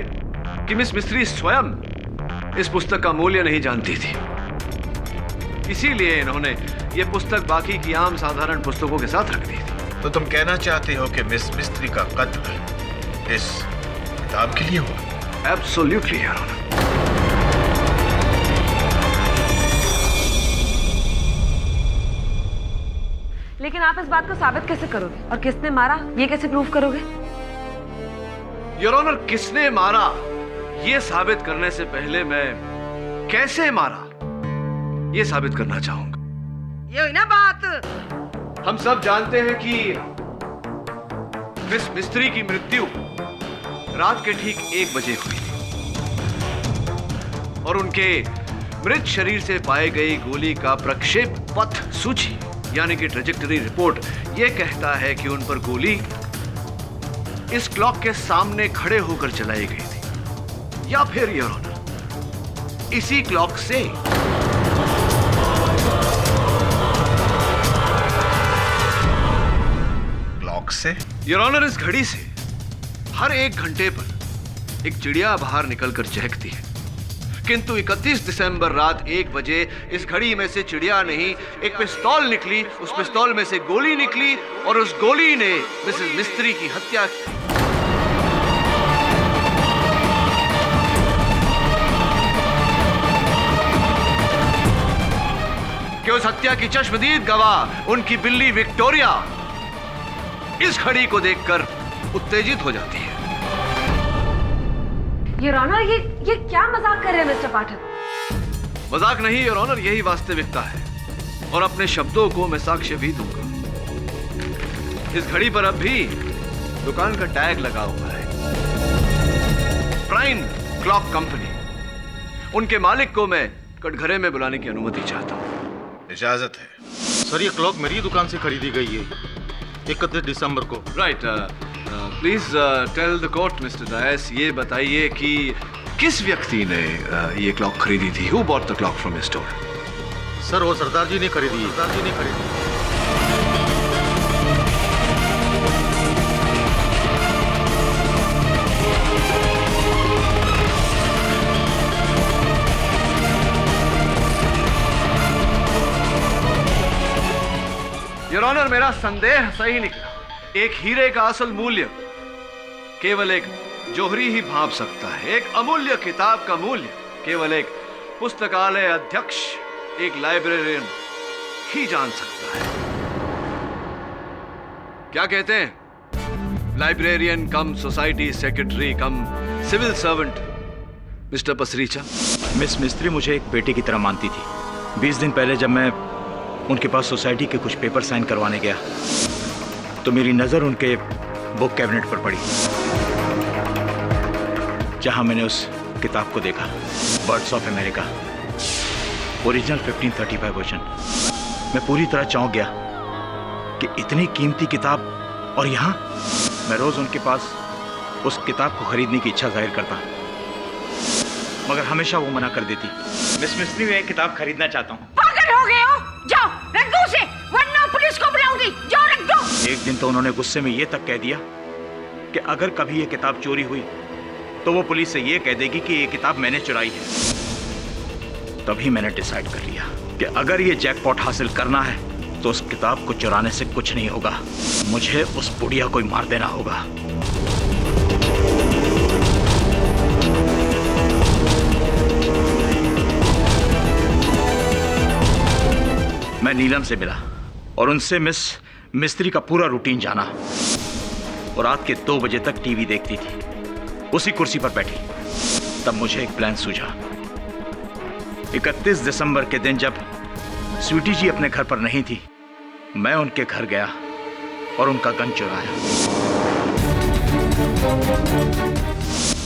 कि मिस मिस्त्री स्वयं इस पुस्तक का मूल्य नहीं जानती थी, इसीलिए इन्होंने ये पुस्तक बाकी की आम साधारण पुस्तकों के साथ रख दी थी। तो तुम कहना चाहते हो कि मिस मिस्त्री का कत्ल इस किताब के लिए हुआ? Absolutely, Your Honor. लेकिन आप इस बात को साबित कैसे करोगे, और किसने मारा ये कैसे प्रूव करोगे? योर ऑनर, किसने मारा ये साबित करने से पहले मैं कैसे मारा ये साबित करना चाहूंगा। ये हुई ना बात। हम सब जानते हैं कि मिस मिस्त्री की मृत्यु रात के ठीक 1 बजे हुई थी और उनके मृत शरीर से पाए गई गोली का प्रक्षेप पथ सूची यानी कि ट्रेजेक्टरी रिपोर्ट यह कहता है कि उन पर गोली इस क्लॉक के सामने खड़े होकर चलाई गई थी या फिर योर ऑनर इसी क्लॉक से योर ऑनर इस घड़ी से हर 1 घंटे पर एक चिड़िया बाहर निकलकर चहकती है, किंतु 31 दिसंबर रात 1 बजे इस घड़ी में से चिड़िया नहीं एक पिस्तौल निकली, उस पिस्तौल में से गोली निकली और उस गोली ने मिसेस मिस्त्री की हत्या की। कि उस हत्या की चश्मदीद गवाह उनकी बिल्ली विक्टोरिया इस घड़ी को देखकर उत्तेजित हो जाती है। योर ऑनर, ये क्या मजाक कर रहे हैं मिस्टर पाठक? मजाक नहीं योर ऑनर, यही वास्तविकता है और अपने शब्दों को मैं साक्ष्य भी दूंगा। इस घड़ी पर अब भी दुकान का टैग लगा हुआ है, प्राइम क्लॉक कंपनी। उनके मालिक को मैं कटघरे में बुलाने की अनुमति चाहता हूँ। इजाजत है। सर, ये क्लॉक मेरी दुकान से खरीदी गई है 31 दिसंबर को। Right, please tell the court mister Dias, ये बताइए कि किस व्यक्ति ने ये क्लॉक खरीदी थी? Who bought the clock from his store? Sir, वो सरदार जी ने खरीदी है। सरदार जी ने खरीदी। योर ऑनर, मेरा संदेह सही निकला। एक हीरे का असल मूल्य केवल एक जौहरी ही भांप सकता है। एक अमूल्य किताब का मूल्य केवल एक पुस्तकालय अध्यक्ष, एक लाइब्रेरियन ही जान सकता है। क्या कहते हैं? Librarian cum society secretary cum civil servant mister Pasricha. Miss Mistry मुझे एक बेटे की तरह मानती थी। 20 दिन पहले जब मैं उनके पास सोसाइटी के कुछ पेपर साइन करवाने गया तो मेरी नज़र उनके बुक कैबिनेट पर पड़ी, जहां मैंने उस किताब को देखा, birds of America, original 1535 version. मैं पूरी तरह चौंक गया कि इतनी कीमती किताब और यहाँ मैं रोज़ उनके पास उस किताब को खरीदने की इच्छा जाहिर करता, मगर हमेशा वो मना कर देती। मिस मिस्त्री, मैं एक किताब खरीदना चाहता हूँ। पागल हो गए हो? जाओ रख दो उसे, वरना पुलिस को बुलाऊंगी। जाओ रख दो। एक दिन तो उन्होंने गुस्से में ये तक कह दिया कि अगर कभी ये किताब चोरी हुई तो वो पुलिस से ये कह देगी कि ये किताब मैंने चुराई है। तभी मैंने डिसाइड कर लिया कि अगर ये जैकपॉट हासिल करना है तो उस किताब को चुराने से कुछ नहीं होगा, मुझे उस बुढ़िया को मार देना होगा। मैं नीलम से मिला और उनसे मिस मिस्त्री का पूरा रूटीन जाना। और रात के 2 बजे तक टीवी देखती थी, उसी कुर्सी पर बैठी। तब मुझे एक प्लान सूझा। 31 दिसंबर के दिन जब स्वीटी जी अपने घर पर नहीं थी, मैं उनके घर गया और उनका गन चुराया।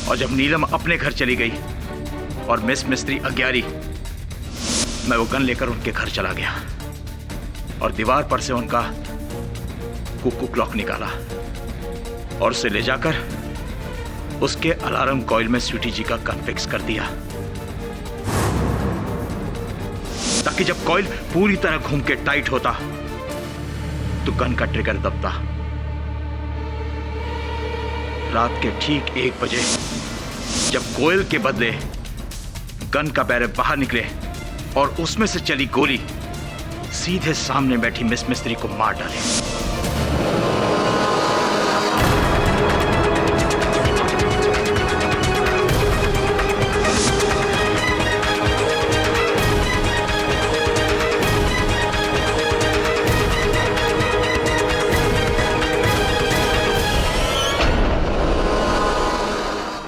और जब नीलम अपने घर चली गई और मिस मिस्त्री अज्ञारी, मैं वो गन लेकर उनके घर चला गया और दीवार पर से उनका कुकू क्लॉक निकाला और उसे ले जाकर उसके अलार्म कॉइल में स्वीटी जी का गन फिक्स कर दिया, ताकि जब कॉइल पूरी तरह घूम के टाइट होता तो गन का ट्रिगर दबता। रात के ठीक 1 बजे जब कॉइल के बदले गन का बैरल बाहर निकले और उसमें से चली गोली सीधे सामने बैठी मिस मिस्त्री को मार डाले।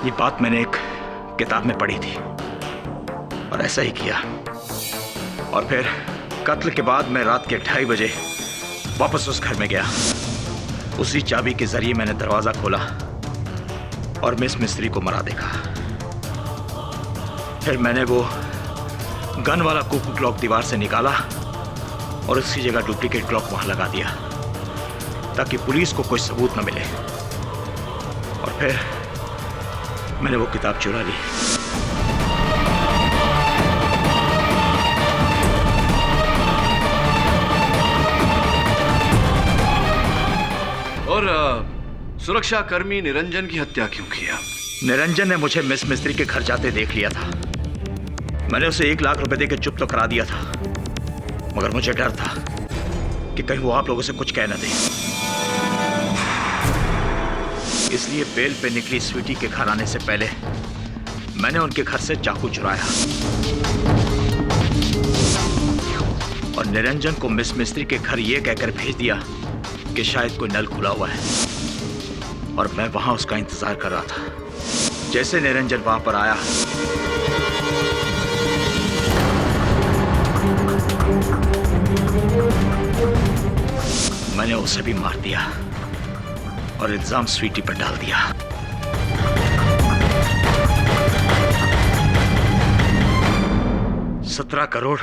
ये बात मैंने एक किताब में पढ़ी थी और ऐसा ही किया। और फिर कत्ल के बाद मैं रात के 2:30 बजे वापस उस घर में गया। उसी चाबी के जरिए मैंने दरवाजा खोला और मिस मिस्त्री को मरा देखा। फिर मैंने वो गन वाला कुकू क्लॉक दीवार से निकाला और उसकी जगह डुप्लीकेट क्लॉक वहां लगा दिया ताकि पुलिस को कोई सबूत न मिले। और फिर मैंने वो किताब चुरा ली। और सुरक्षा कर्मी निरंजन की हत्या क्यों किया? निरंजन ने मुझे मिस मिस्त्री के घर जाते देख लिया था। मैंने उसे 1 लाख रुपए देकर चुप तो करा दिया था, मगर मुझे डर था कि कहीं वो आप लोगों से कुछ कह न दे। इसलिए बेल पे निकली स्वीटी के घर आने से पहले मैंने उनके घर से चाकू चुराया और निरंजन को मिस मिस्त्री के घर ये कहकर भेज दिया कि शायद कोई नल खुला हुआ है, और मैं वहां उसका इंतजार कर रहा था। जैसे निरंजन वहां पर आया, मैंने उसे भी मार दिया और इल्जाम स्वीटी पर डाल दिया। $17 करोड़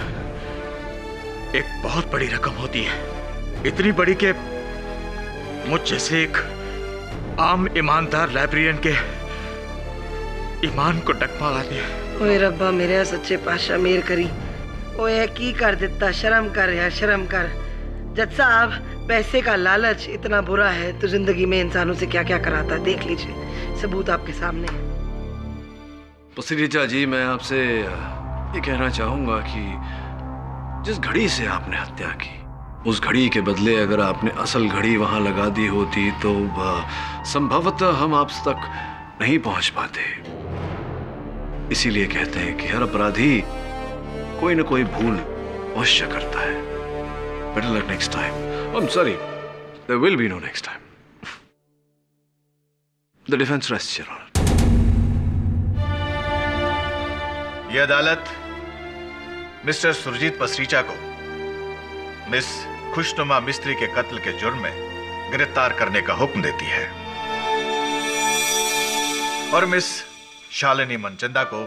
एक बहुत बड़ी रकम होती है, इतनी बड़ी कि मुझ जैसे एक आम ईमानदार लाइब्रेरियन के ईमान को डगमगा दिया। ओए रब्बा मेरे सच्चे पातशाह मेर करी। ओए की कर देता, शर्म कर यार, शर्म कर। जज साहब, पैसे का लालच इतना बुरा है तो जिंदगी में इंसानों से क्या क्या कराता है, देख लीजिए, सबूत आपके सामने है। पसरीजा जी, मैं आपसे ये कहना चाहूंगा कि जिस घड़ी से आपने हत्या की, उस घड़ी के बदले अगर आपने असल घड़ी वहां लगा दी होती तो संभवतः हम आप तक नहीं पहुंच पाते। इसीलिए कहते हैं कि हर अपराधी कोई ना कोई भूल अवश्य करता है। Better luck next time. I'm sorry, there will be no next time. The defense rests, Your Honor. यह अदालत मिस्टर सुरजीत पसरीचा को मिस खुशनुमा मिस्त्री के कत्ल के जुर्म में गिरफ्तार करने का हुक्म देती है और मिस शालिनी मनचंदा को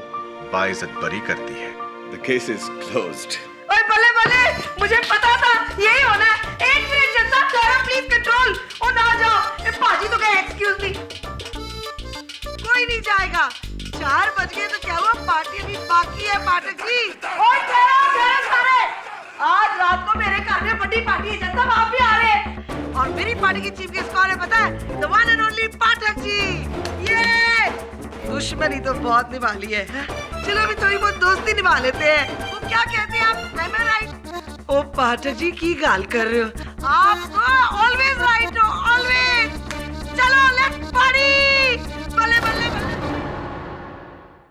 बाइज्जत बरी करती है। The case is closed. ओए बल्ले बल्ले, मुझे पता था यही होना है। 1 मिनट जज साहब, थोड़ा प्लीज कंट्रोल। ओ ना जाओ, ए पाजी तो कहे एक्सक्यूज मी। कोई नहीं जाएगा। 4 बज गए तो क्या हुआ, पार्टी अभी बाकी है पाठक जी। ओए ठहरो सारे, आज रात को मेरे घर में बड़ी पार्टी है जज साहब, आप भी आ रहे हैं। और मेरी पार्टी की चीफ गेस्ट कौन है पता है? The one and only Pathak ji. ये दुश्मनी तो बहुत निभा ली है, चलो अभी थोड़ी बहुत दोस्ती निभा लेते हैं। वो क्या कहते हैं आप? Am I right? ओ पाठक जी की गाल कर रहे हो आप? तो ऑलवेज